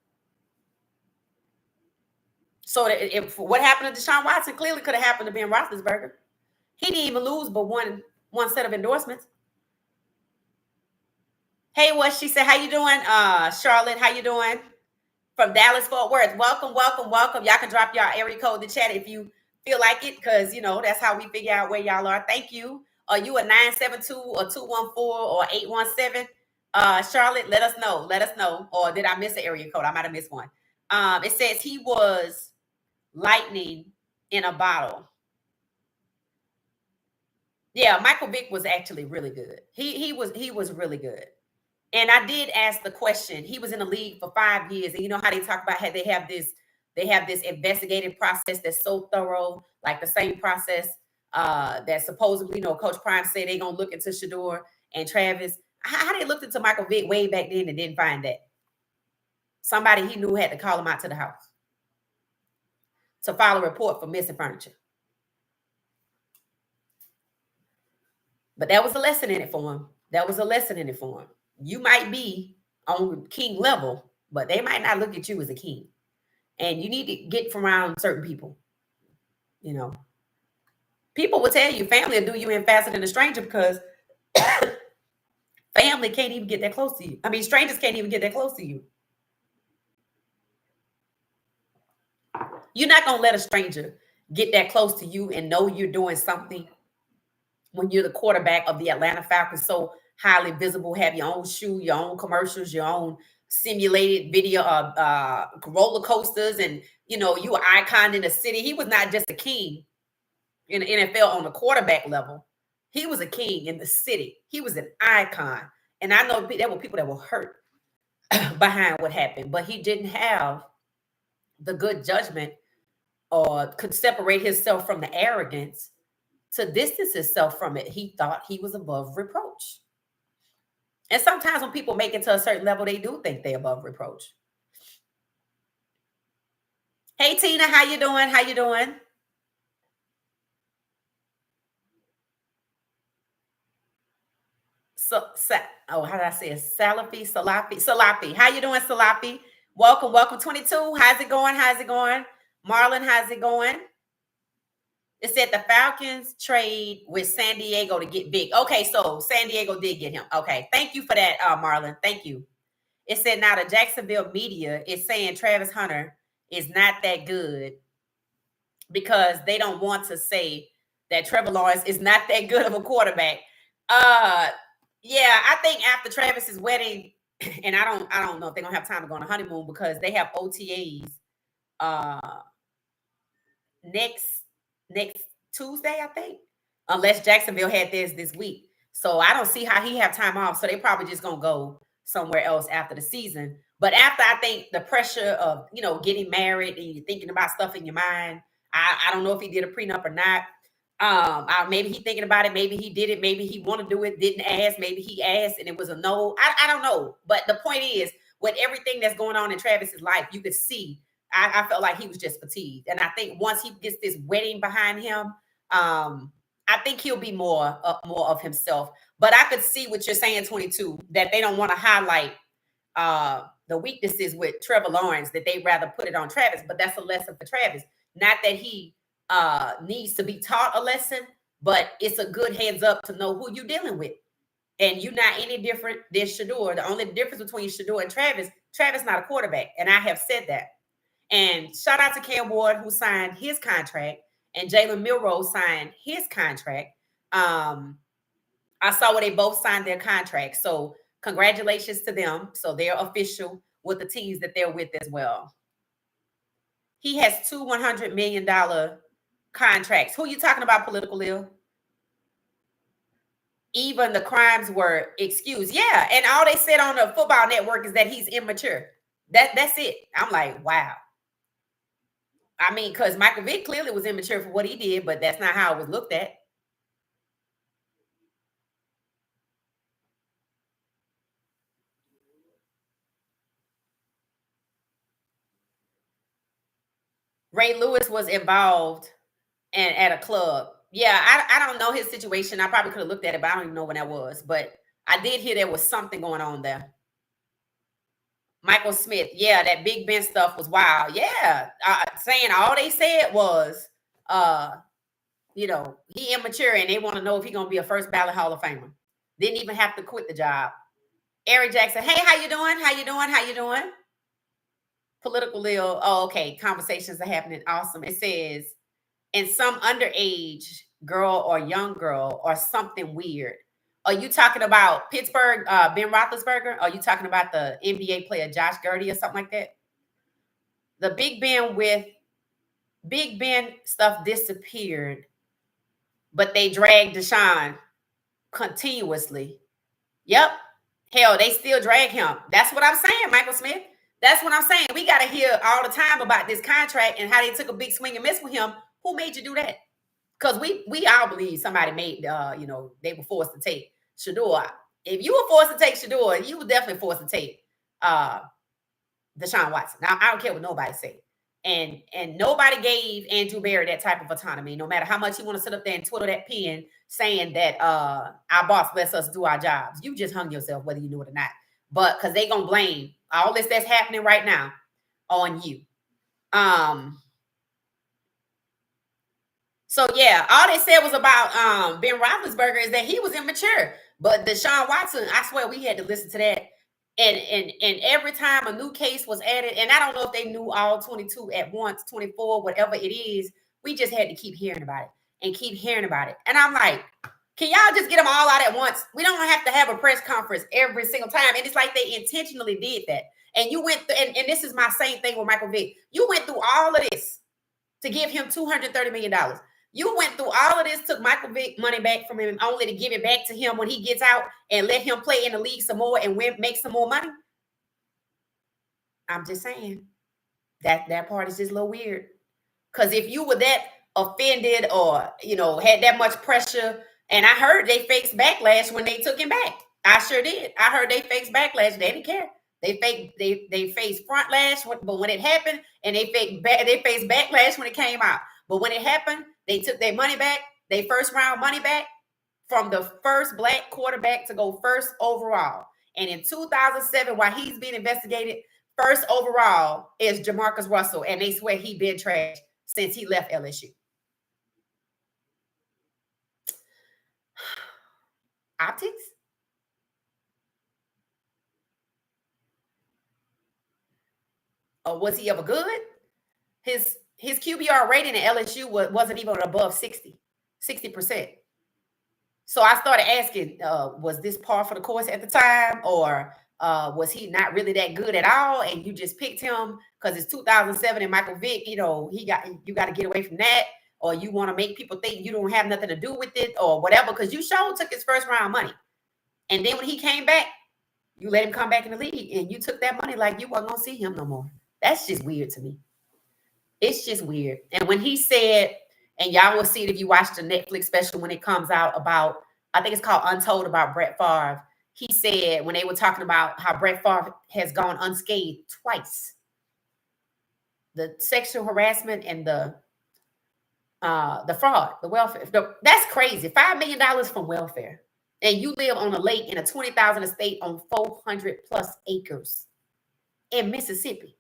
So if what happened to Deshaun Watson clearly could have happened to Ben Roethlisberger. He didn't even lose but one set of endorsements. Hey, what she said, how you doing? Charlotte, how you doing? From Dallas, Fort Worth. Welcome, welcome, welcome. Y'all can drop y'all area code in the chat if you feel like it, because, that's how we figure out where y'all are. Thank you. Are you a 972 or 214 or 817? Charlotte, let us know. Let us know. Or did I miss an area code? I might have missed one. It says he was lightning in a bottle. Yeah, Michael Vick was actually really good. He was really good. And I did ask the question. He was in the league for 5 years, and you know how they talk about how they have this investigative process that's so thorough, like the same process that supposedly, Coach Prime said they're gonna look into Shedeur and Travis. How they looked into Michael Vick way back then and didn't find that. Somebody he knew had to call him out to the house to file a report for missing furniture. But that was a lesson in it for him. You might be on king level, but they might not look at you as a king. And you need to get from around certain people. People will tell you family will do you in faster than a stranger because Family can't even get that close to you. I mean, strangers can't even get that close to you. You're not going to let a stranger get that close to you and know you're doing something when you're the quarterback of the Atlanta Falcons, so highly visible, have your own shoe, your own commercials, your own simulated video roller coasters, and you an icon in the city. He was not just a king in the NFL on the quarterback level. He was a king in the city. He was an icon. And I know there were people that were hurt behind what happened, but he didn't have the good judgment or could separate himself from the arrogance to distance himself from it. He thought he was above reproach. And sometimes when people make it to a certain level, they do think they're above reproach. Hey Tina, how you doing? How you doing? How did I say it? Salafi. How you doing, Salafi? Welcome. 22. How's it going? Marlon, how's it going? It said the Falcons trade with San Diego to get Vick. Okay, so San Diego did get him. Okay, thank you for that, Marlon. Thank you. It said now the Jacksonville media is saying Travis Hunter is not that good because they don't want to say that Trevor Lawrence is not that good of a quarterback. Yeah, I think after Travis's wedding, and I don't know if they're gonna have time to go on a honeymoon because they have OTAs next Tuesday, I think, unless Jacksonville had theirs this week. So I don't see how he have time off. So they probably just gonna go somewhere else after the season. But after I think the pressure of getting married and you're thinking about stuff in your mind, I don't know if he did a prenup or not. Maybe he thinking about it. Maybe he did it. Maybe he want to do it, didn't ask. Maybe he asked and it was a no. I don't know. But the point is, with everything that's going on in Travis's life, you could see. I felt like he was just fatigued, and I think once he gets this wedding behind him, I think he'll be more of himself. But I could see what you're saying, 22, that they don't want to highlight the weaknesses with Trevor Lawrence, that they'd rather put it on Travis. But that's a lesson for Travis. Not that he needs to be taught a lesson, but it's a good heads up to know who you're dealing with. And you're not any different than Shedeur. The only difference between Shedeur and Travis not a quarterback. And I have said that. And shout out to Cam Ward, who signed his contract, and Jalen Milroe signed his contract. I saw where they both signed their contracts. So congratulations to them. So they're official with the teams that they're with as well. He has two $100 million contracts. Who are you talking about, Political Lil? Even the crimes were excused. Yeah. And all they said on the Football Network is that he's immature. That's it. I'm like, wow. I mean, because Michael Vick clearly was immature for what he did, but that's not how it was looked at. Ray Lewis was involved and at a club. Yeah, I don't know his situation. I probably could have looked at it, but I don't even know when that was. But I did hear there was something going on there. Michael Smith, yeah, that Big Ben stuff was wild. Yeah, saying all they said was, he immature and they want to know if he's gonna be a first ballot Hall of Famer. Didn't even have to quit the job. Eric Jackson, hey, how you doing? Political Lil, oh, okay. Conversations are happening. Awesome. It says, and some underage girl or young girl or something weird. Are you talking about Pittsburgh, Ben Roethlisberger? Or are you talking about the NBA player Josh Giddey or something like that? The Big Ben stuff disappeared, but they dragged Deshaun continuously. Yep. Hell, they still drag him. That's what I'm saying, Michael Smith. That's what I'm saying. We got to hear all the time about this contract and how they took a big swing and miss with him. Who made you do that? Because we all believe somebody made, they were forced to take Shedeur. If you were forced to take Shedeur, you were definitely forced to take Deshaun Watson. Now, I don't care what nobody say. And nobody gave Andrew Berry that type of autonomy, no matter how much he want to sit up there and twiddle that pen saying that our boss lets us do our jobs. You just hung yourself, whether you knew it or not. But because they going to blame all this that's happening right now on you. So yeah, all they said was about Ben Roethlisberger is that he was immature. But Deshaun Watson, I swear we had to listen to that. And every time a new case was added, and I don't know if they knew all 22 at once, 24, whatever it is, we just had to keep hearing about it and keep hearing about it. And I'm like, can y'all just get them all out at once? We don't have to have a press conference every single time. And it's like they intentionally did that. And you went through, and this is my same thing with Michael Vick. You went through all of this to give him $230 million. You went through all of this, took Michael Vick money back from him, only to give it back to him when he gets out and let him play in the league some more and make some more money. I'm just saying that part is just a little weird. Because if you were that offended or had that much pressure, and I heard they faced backlash when they took him back. I sure did. I heard they faced backlash. They didn't care. They faced front lash, but when it happened, and they faced backlash when it came out. But when it happened, they took their money back, their first round money back from the first black quarterback to go first overall. And in 2007, while he's being investigated, first overall is Jamarcus Russell, and they swear he been trash since he left LSU. Optics? Or was he ever good? His QBR rating at LSU wasn't even above 60%. So I started asking, was this par for the course at the time, or was he not really that good at all? And you just picked him because it's 2007 and Michael Vick, you got to get away from that, or you want to make people think you don't have nothing to do with it or whatever, because you sure took his first round money. And then when he came back, you let him come back in the league and you took that money like you weren't going to see him no more. That's just weird to me. It's just weird. And when he said, and y'all will see it if you watch the Netflix special when it comes out about, I think it's called Untold, about Brett Favre. He said when they were talking about how Brett Favre has gone unscathed twice, the sexual harassment and the fraud, the welfare. That's crazy. $5 million from welfare. And you live on a lake in a 20,000 estate on 400 plus acres in Mississippi.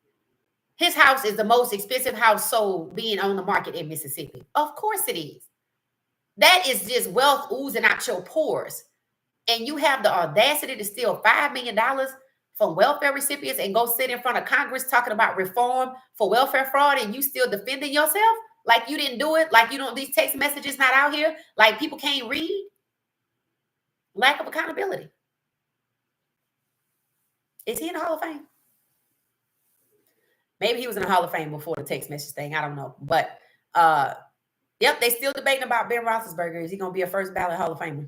His house is the most expensive house sold being on the market in Mississippi. Of course it is. That is just wealth oozing out your pores. And you have the audacity to steal $5 million from welfare recipients and go sit in front of Congress talking about reform for welfare fraud, and you still defending yourself like you didn't do it, like these text messages not out here, like people can't read. Lack of accountability. Is he in the Hall of Fame? Maybe he was in the Hall of Fame before the text message thing. I don't know. But, yep, they still debating about Ben Roethlisberger. Is he going to be a first ballot Hall of Famer?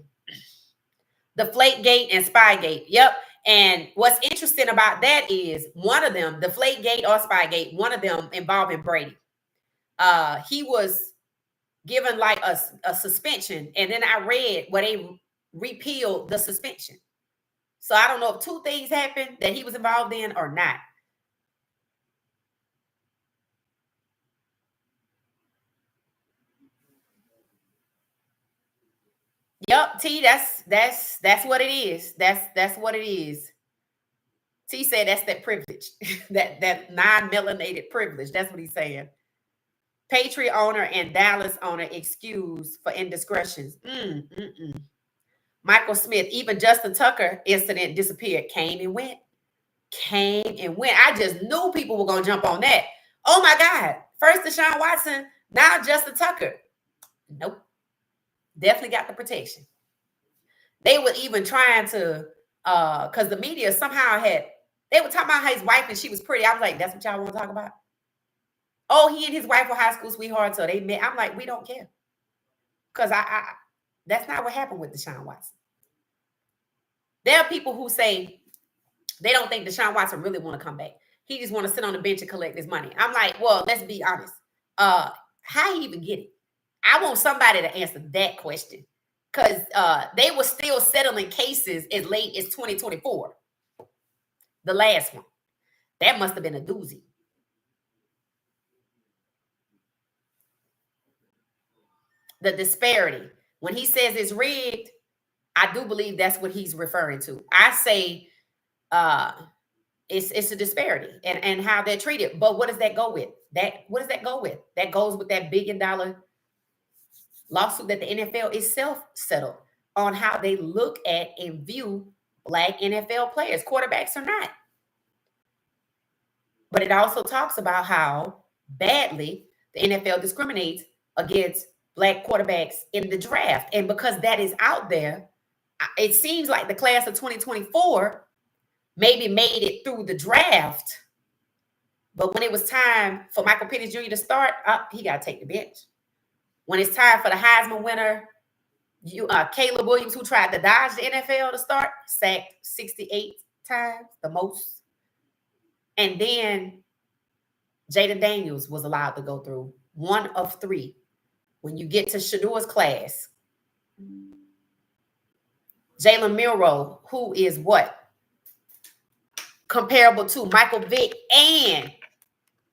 The Flakegate and Spygate. Yep. And what's interesting about that is one of them, the Flakegate or Spygate, one of them involving Brady. He was given like a suspension. And then I read where they repealed the suspension. So I don't know if two things happened that he was involved in or not. Yep, T, that's what it is. That's what it is. T said that's that privilege, that non-melanated privilege. That's what he's saying. Patriot owner and Dallas owner excused for indiscretions. Michael Smith, even Justin Tucker incident disappeared. Came and went. Came and went. I just knew people were going to jump on that. Oh, my God. First Deshaun Watson, now Justin Tucker. Nope. Definitely got the protection. They were even trying to, because the media somehow they were talking about his wife and she was pretty. I was like, that's what y'all want to talk about? Oh, he and his wife were high school sweethearts, so they met. I'm like, we don't care. Because that's not what happened with Deshaun Watson. There are people who say they don't think Deshaun Watson really want to come back. He just want to sit on the bench and collect his money. I'm like, well, let's be honest. How he even get it? I want somebody to answer that question. Because they were still settling cases as late as 2024. The last one. That must have been a doozy. The disparity. When he says it's rigged, I do believe that's what he's referring to. I say it's a disparity and how they're treated. But what does that go with? What does that go with? That goes with that $1 billion lawsuit that the NFL itself settled on how they look at and view Black NFL players, quarterbacks or not. But it also talks about how badly the NFL discriminates against Black quarterbacks in the draft. And because that is out there, it seems like the class of 2024 maybe made it through the draft. But when it was time for Michael Penix Jr. to start, he got to take the bench. When it's time for the Heisman winner, Caleb Williams, who tried to dodge the NFL to start, sacked 68 times, the most. And then Jaden Daniels was allowed to go through, one of three. When you get to Shedeur's class, Jalen Milroe, who is what? Comparable to Michael Vick and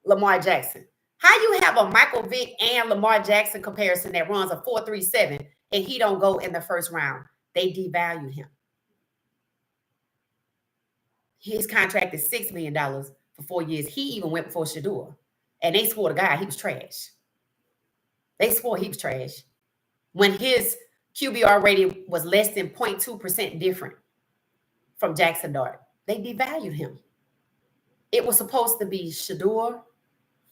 Lamar Jackson. How you have a Michael Vick and Lamar Jackson comparison that runs a 4.37 and he don't go in the first round? They devalued him. His contract is $6 million for 4 years. He even went before Shedeur. And they swore to God he was trash. They swore he was trash. When his QBR rating was less than 0.2% different from Jackson Dart, they devalued him. It was supposed to be Shedeur.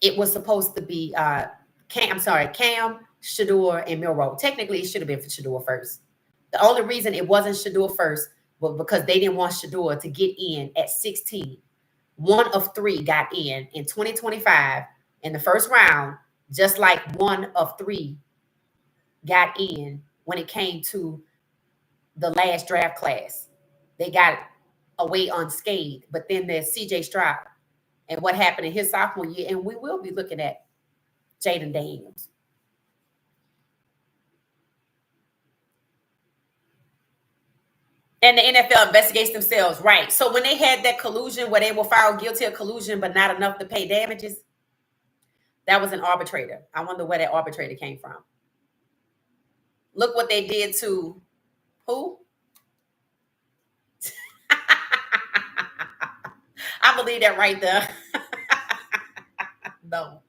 It was supposed to be Cam, Shedeur, and Milroe. Technically, it should have been for Shedeur first. The only reason it wasn't Shedeur first was because they didn't want Shedeur to get in at 16. One of three got in 2025 in the first round, just like one of three got in when it came to the last draft class. They got away unscathed. But then there's CJ Stroud and what happened in his sophomore year. And we will be looking at Jaden Daniels. And the NFL investigates themselves, right? So when they had that collusion where they were found guilty of collusion but not enough to pay damages, that was an arbitrator. I wonder where that arbitrator came from. Look what they did to who? I believe that right there. No.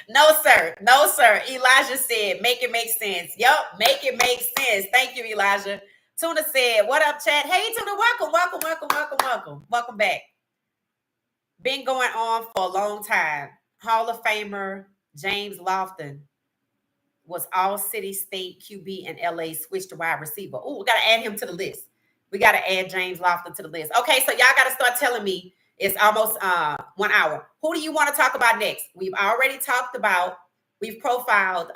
No, sir. No, sir. Elijah said, make it make sense. Yup, make it make sense. Thank you, Elijah. Tuna said, what up, chat? Hey, Tuna, welcome back. Been going on for a long time. Hall of Famer James Lofton was all city, state, QB, and LA, switched to wide receiver. Oh, we got to add him to the list. We got to add James Lofton to the list. Okay, so y'all got to start telling me. It's almost 1 hour. Who do you want to talk about next? We've already talked about, we've profiled,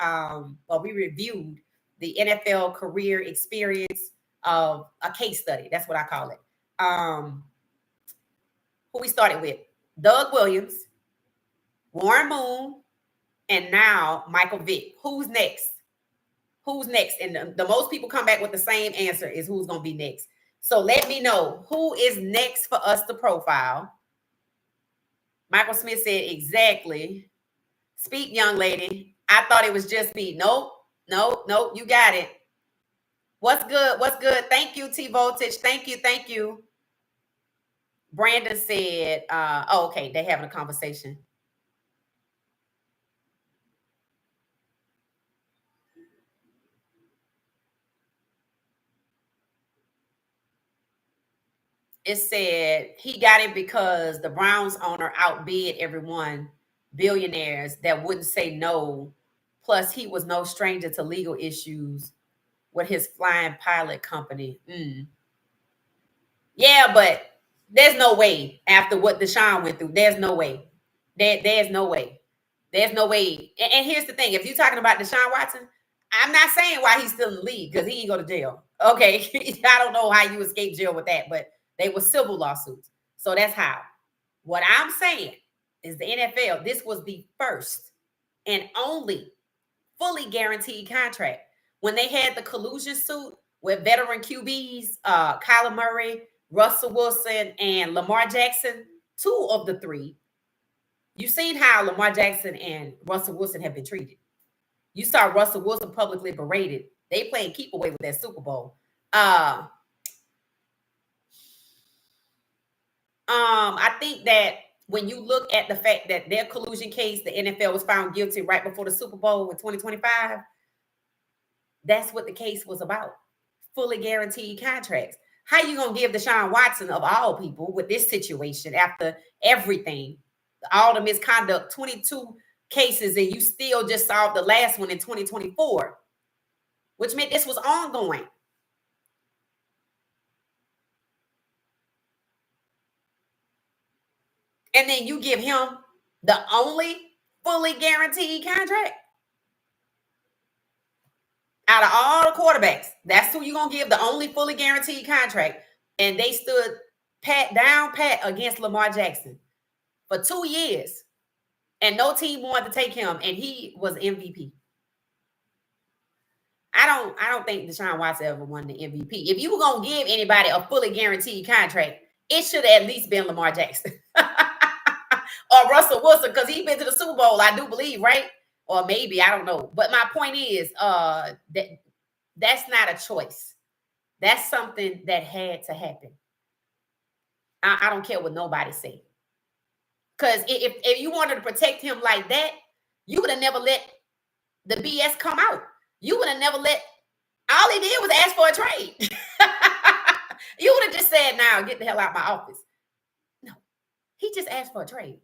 we reviewed the NFL career experience of a case study. That's what I call it. Who we started with? Doug Williams, Warren Moon, and now Michael Vick. Who's next? Who's next? And the most people come back with the same answer is who's going to be next. So let me know who is next for us to profile. Michael Smith said, exactly. Speak, young lady. I thought it was just me. Nope. You got it. What's good? Thank you, T Voltage. Thank you. Brandon said, okay, they're having a conversation. It said he got it because the Browns owner outbid everyone, billionaires that wouldn't say no. Plus, he was no stranger to legal issues with his flying pilot company. Yeah, but there's no way after what Deshaun went through. There's no way. There's no way. There's no way. And here's the thing. If you're talking about Deshaun Watson, I'm not saying why he's still in the league because he ain't go to jail. Okay. I don't know how you escape jail with that, but they were civil lawsuits. So that's how. What I'm saying is the NFL, this was the first and only fully guaranteed contract. When they had the collusion suit with veteran QBs, Kyler Murray, Russell Wilson, and Lamar Jackson, 2 of the 3, you've seen how Lamar Jackson and Russell Wilson have been treated. You saw Russell Wilson publicly berated. They playing keep away with that Super Bowl. I think that when you look at the fact that their collusion case, the NFL was found guilty right before the Super Bowl in 2025, That's what the case was about. Fully guaranteed contracts. How you gonna give Deshaun Watson, of all people, with this situation after everything, all the misconduct, 22 cases, and you still just solved the last one in 2024, which meant this was ongoing. And then you give him the only fully guaranteed contract out of all the quarterbacks. That's who you're going to give the only fully guaranteed contract. And they stood pat against Lamar Jackson for 2 years. And no team wanted to take him. And he was MVP. I don't think Deshaun Watson ever won the MVP. If you were going to give anybody a fully guaranteed contract, it should have at least been Lamar Jackson. Or Russell Wilson, because he's been to the Super Bowl, I do believe, right? Or maybe, I don't know. But my point is, that's not a choice. That's something that had to happen. I don't care what nobody say. Because if you wanted to protect him like that, you would have never let the BS come out. You would have never let, all he did was ask for a trade. You would have just said, now, get the hell out of my office. No, he just asked for a trade.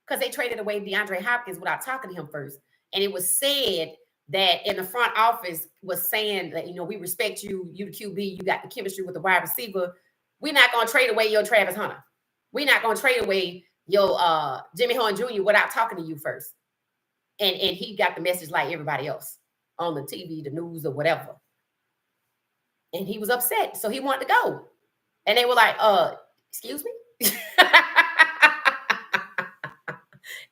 Because they traded away DeAndre Hopkins without talking to him first. And it was said that in the front office was saying that, we respect you, you the QB, you got the chemistry with the wide receiver. We're not going to trade away your Travis Hunter. We're not going to trade away your Jimmy Horn Jr. without talking to you first. And he got the message like everybody else on the TV, the news, or whatever. And he was upset. So he wanted to go. And they were like, excuse me?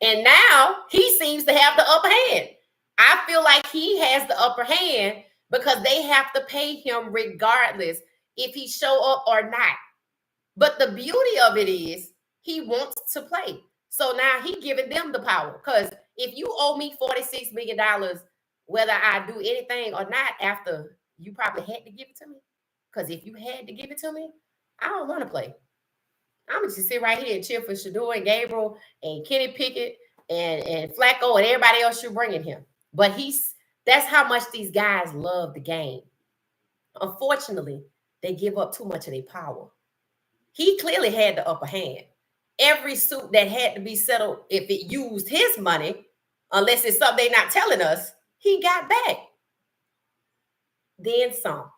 And now he seems to have the upper hand. I feel like he has the upper hand because they have to pay him regardless if he show up or not. But the beauty of it is he wants to play. So now he giving them the power. Because if you owe me $46 million, whether I do anything or not after, you probably had to give it to me. Because if you had to give it to me, I don't want to play. I'm going to just sit right here and cheer for Shedeur and Gabriel and Kenny Pickett and Flacco and everybody else you're bringing him. But that's how much these guys love the game. Unfortunately, they give up too much of their power. He clearly had the upper hand. Every suit that had to be settled, if it used his money, unless it's something they're not telling us, he got back. Then some.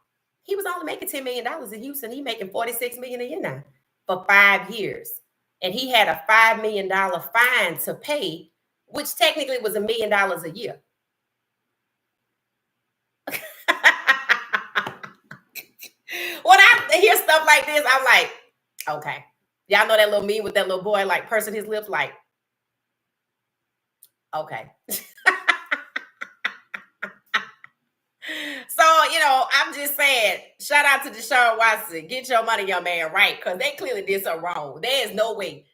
He was only making $10 million in Houston. He's making $46 million a year now for 5 years. And he had a $5 million fine to pay, which technically was $1 million a year. When I hear stuff like this, I'm like, okay. Y'all know that little meme with that little boy, like, pursing his lips, like, okay. So, I'm just saying, shout out to Deshaun Watson. Get your money, young man, right? Because they clearly did something wrong. There is no way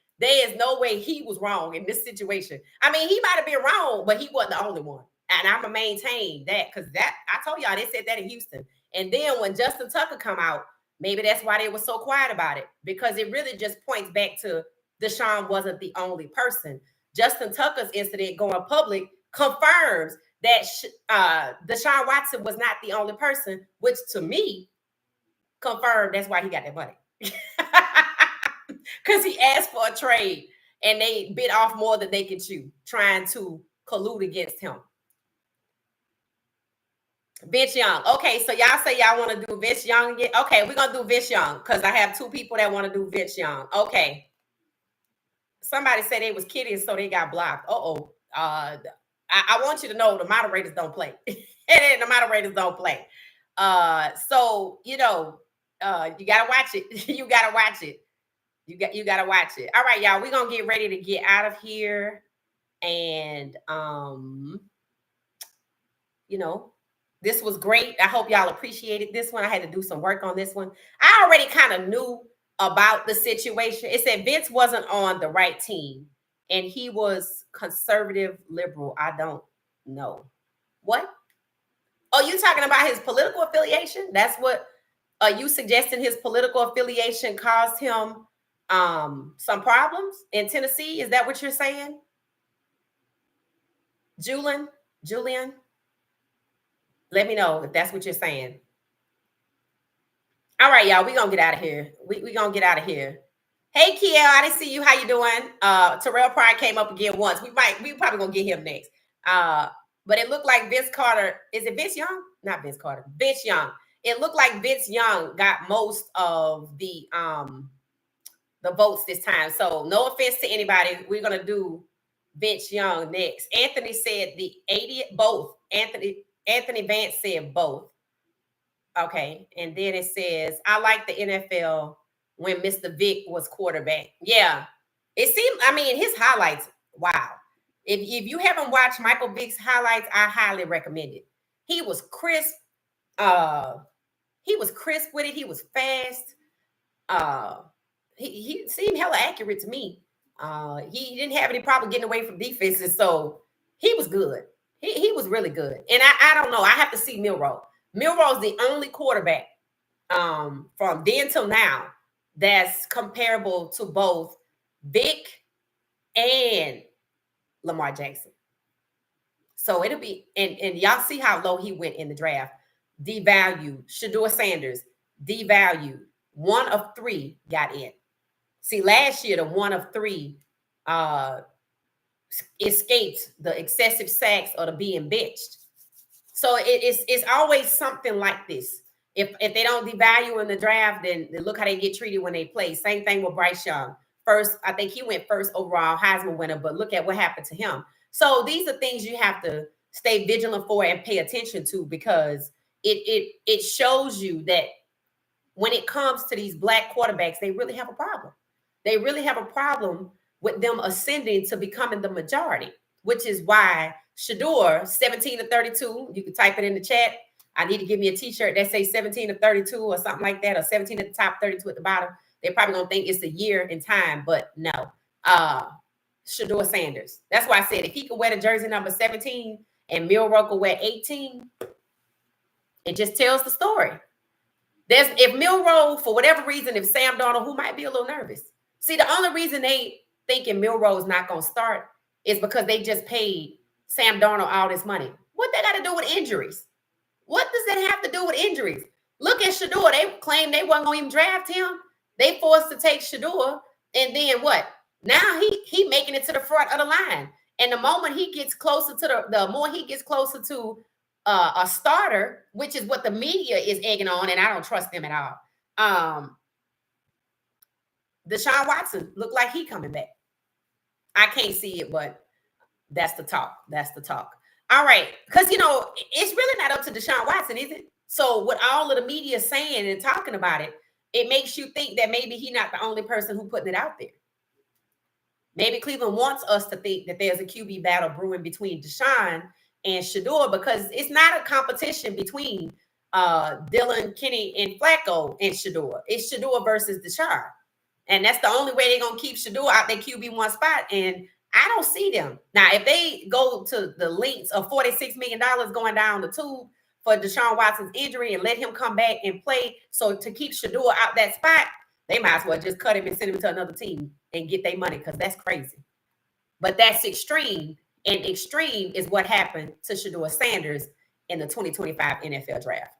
he was wrong in this situation. I mean, he might have been wrong, but he wasn't the only one. And I'm going to maintain that because I told y'all, they said that in Houston. And then when Justin Tucker come out, maybe that's why they were so quiet about it, because it really just points back to Deshaun wasn't the only person. Justin Tucker's incident going public confirms that Deshaun Watson was not the only person, which to me confirmed that's why he got that money. Because he asked for a trade and they bit off more than they could chew, trying to collude against him. Vince Young. Okay, so y'all say y'all want to do Vince Young again. Okay, we're going to do Vince Young because I have 2 people that want to do Vince Young. Okay. Somebody said they was kidding, so they got blocked. I want you to know the moderators don't play. The moderators don't play. So, you got to watch it. You got to watch it. You got to watch it. All right, y'all, we're going to get ready to get out of here. And, this was great. I hope y'all appreciated this one. I had to do some work on this one. I already kind of knew about the situation. It said Vince wasn't on the right team and he was conservative liberal. I don't know. What? Oh, you talking about his political affiliation? That's what you suggesting his political affiliation caused him some problems in Tennessee? Is that what you're saying? Julian? Let me know if that's what you're saying. All right, y'all. We're gonna get out of here. We gonna get out of here. Hey Kiel, I didn't see you. How you doing? Terrell Pride came up again once. We probably gonna get him next. But it looked like Vince Carter. Is it Vince Young? Not Vince Carter. Vince Young. It looked like Vince Young got most of the votes this time. So no offense to anybody. We're gonna do Vince Young next. Anthony said the 80th both. Anthony Vance said both. Okay. And then it says, I like the NFL when Mr. Vick was quarterback. Yeah. It seemed, I mean, his highlights, wow. If you haven't watched Michael Vick's highlights, I highly recommend it. He was crisp. He was crisp with it. He was fast. He seemed hella accurate to me. He didn't have any problem getting away from defenses, so he was good. He was really good. And I don't know. I have to see Milroe. Milroe's the only quarterback from then till now that's comparable to both Vick and Lamar Jackson. So it'll be, and y'all see how low he went in the draft. Devalued. Shedeur Sanders, devalued. 1 of 3 got in. See, last year, the 1 of 3 escaped the excessive sacks or the being benched. So it's always something like this. If they don't devalue in the draft, then look how they get treated when they play. Same thing with Bryce Young. First, I think he went first overall Heisman winner, but look at what happened to him. So these are things you have to stay vigilant for and pay attention to, because it shows you that when it comes to these black quarterbacks, they really have a problem. They really have a problem with them ascending to becoming the majority, which is why Shedeur, 17 to 32, you can type it in the chat. I need to give me a t-shirt that says 17 to 32 or something like that, or 17 at the top, 32 at the bottom. They're probably going to think it's a year in time, but no. Shedeur Sanders. That's why I said if he could wear the jersey number 17 and Milroe could wear 18, it just tells the story. If Milroe, for whatever reason, if Sam Darnold, who might be a little nervous. See, the only reason they thinking Milroe is not going to start is because they just paid Sam Darnold all this money. What they got to do with injuries? What does that have to do with injuries? Look at Shedeur. They claimed they wasn't going to even draft him. They forced to take Shedeur. And then what? Now he making it to the front of the line. And the moment he gets closer to the more he gets closer to a starter, which is what the media is egging on, and I don't trust them at all. Deshaun Watson looked like he coming back. I can't see it, but that's the talk. That's the talk. All right, because it's really not up to Deshaun Watson, is it? So what all of the media is saying and talking about it, it makes you think that maybe he's not the only person who putting it out there. Maybe Cleveland wants us to think that there's a QB battle brewing between Deshaun and Shedeur, because it's not a competition between Dylan, Kenny, and Flacco and Shedeur. It's Shedeur versus Deshaun. And that's the only way they're going to keep Shedeur out their QB1 spot. And I don't see them. Now, if they go to the lengths of $46 million going down the tube for Deshaun Watson's injury and let him come back and play, so to keep Shedeur out that spot, they might as well just cut him and send him to another team and get their money, because that's crazy. But that's extreme. And extreme is what happened to Shedeur Sanders in the 2025 NFL draft.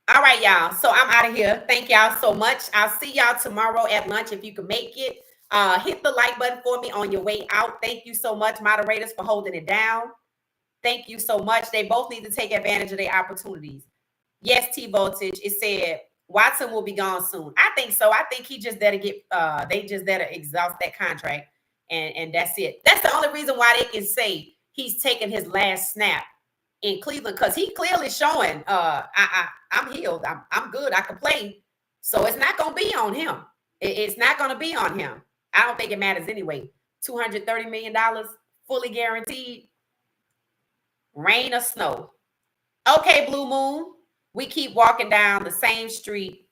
All right, y'all. So I'm out of here. Thank y'all so much. I'll see y'all tomorrow at lunch if you can make it. Hit the like button for me on your way out. Thank you so much, moderators, for holding it down. Thank you so much. They both need to take advantage of their opportunities. Yes, T Voltage. It said Watson will be gone soon. I think so. I think he just there to get they just there to exhaust that contract, and that's it. That's the only reason why they can say he's taking his last snap in Cleveland, because he clearly showing I'm healed. I'm good. I can play. So it's not gonna be on him. It's not gonna be on him. I don't think it matters anyway. $230 million fully guaranteed. Rain or snow. Okay, Blue Moon. We keep walking down the same street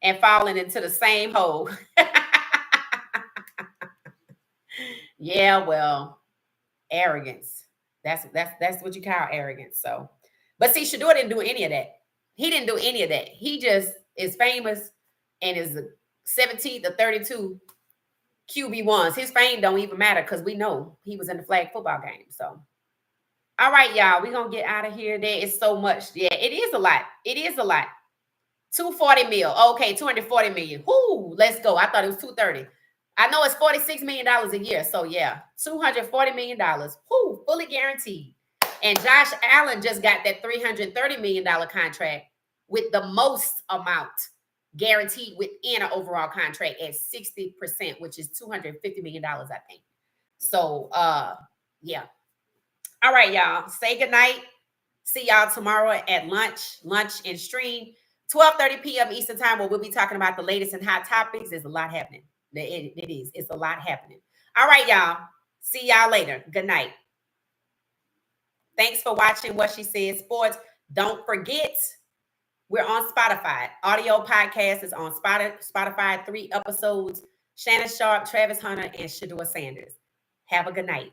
and falling into the same hole. Yeah, well, arrogance. That's what you call arrogance. So, but see, Shedeur didn't do any of that. He didn't do any of that. He just is famous and is 17 to 32 QB1s. His fame don't even matter, because we know he was in the flag football game. So All right, y'all. We're gonna get out of here. There is so much. Yeah, it is a lot. It is a lot. 240 mil. Okay, 240 million. Whoo, let's go. I thought it was 230. I know it's $46 million a year. So yeah, $240 million. Whoo, fully guaranteed. And Josh Allen just got that $330 million contract with the most amount guaranteed within an overall contract at 60%, which is $250 million, I think. So yeah. All right, y'all. Say goodnight. See y'all tomorrow at lunch and stream. 12:30 p.m. Eastern Time, where we'll be talking about the latest and hot topics. There's a lot happening. It is. It's a lot happening. All right, y'all. See y'all later. Good night. Thanks for watching What She Said Sports. Don't forget, we're on Spotify. Audio podcast is on Spotify. 3 episodes. Shannon Sharp, Travis Hunter, and Shedeur Sanders. Have a good night.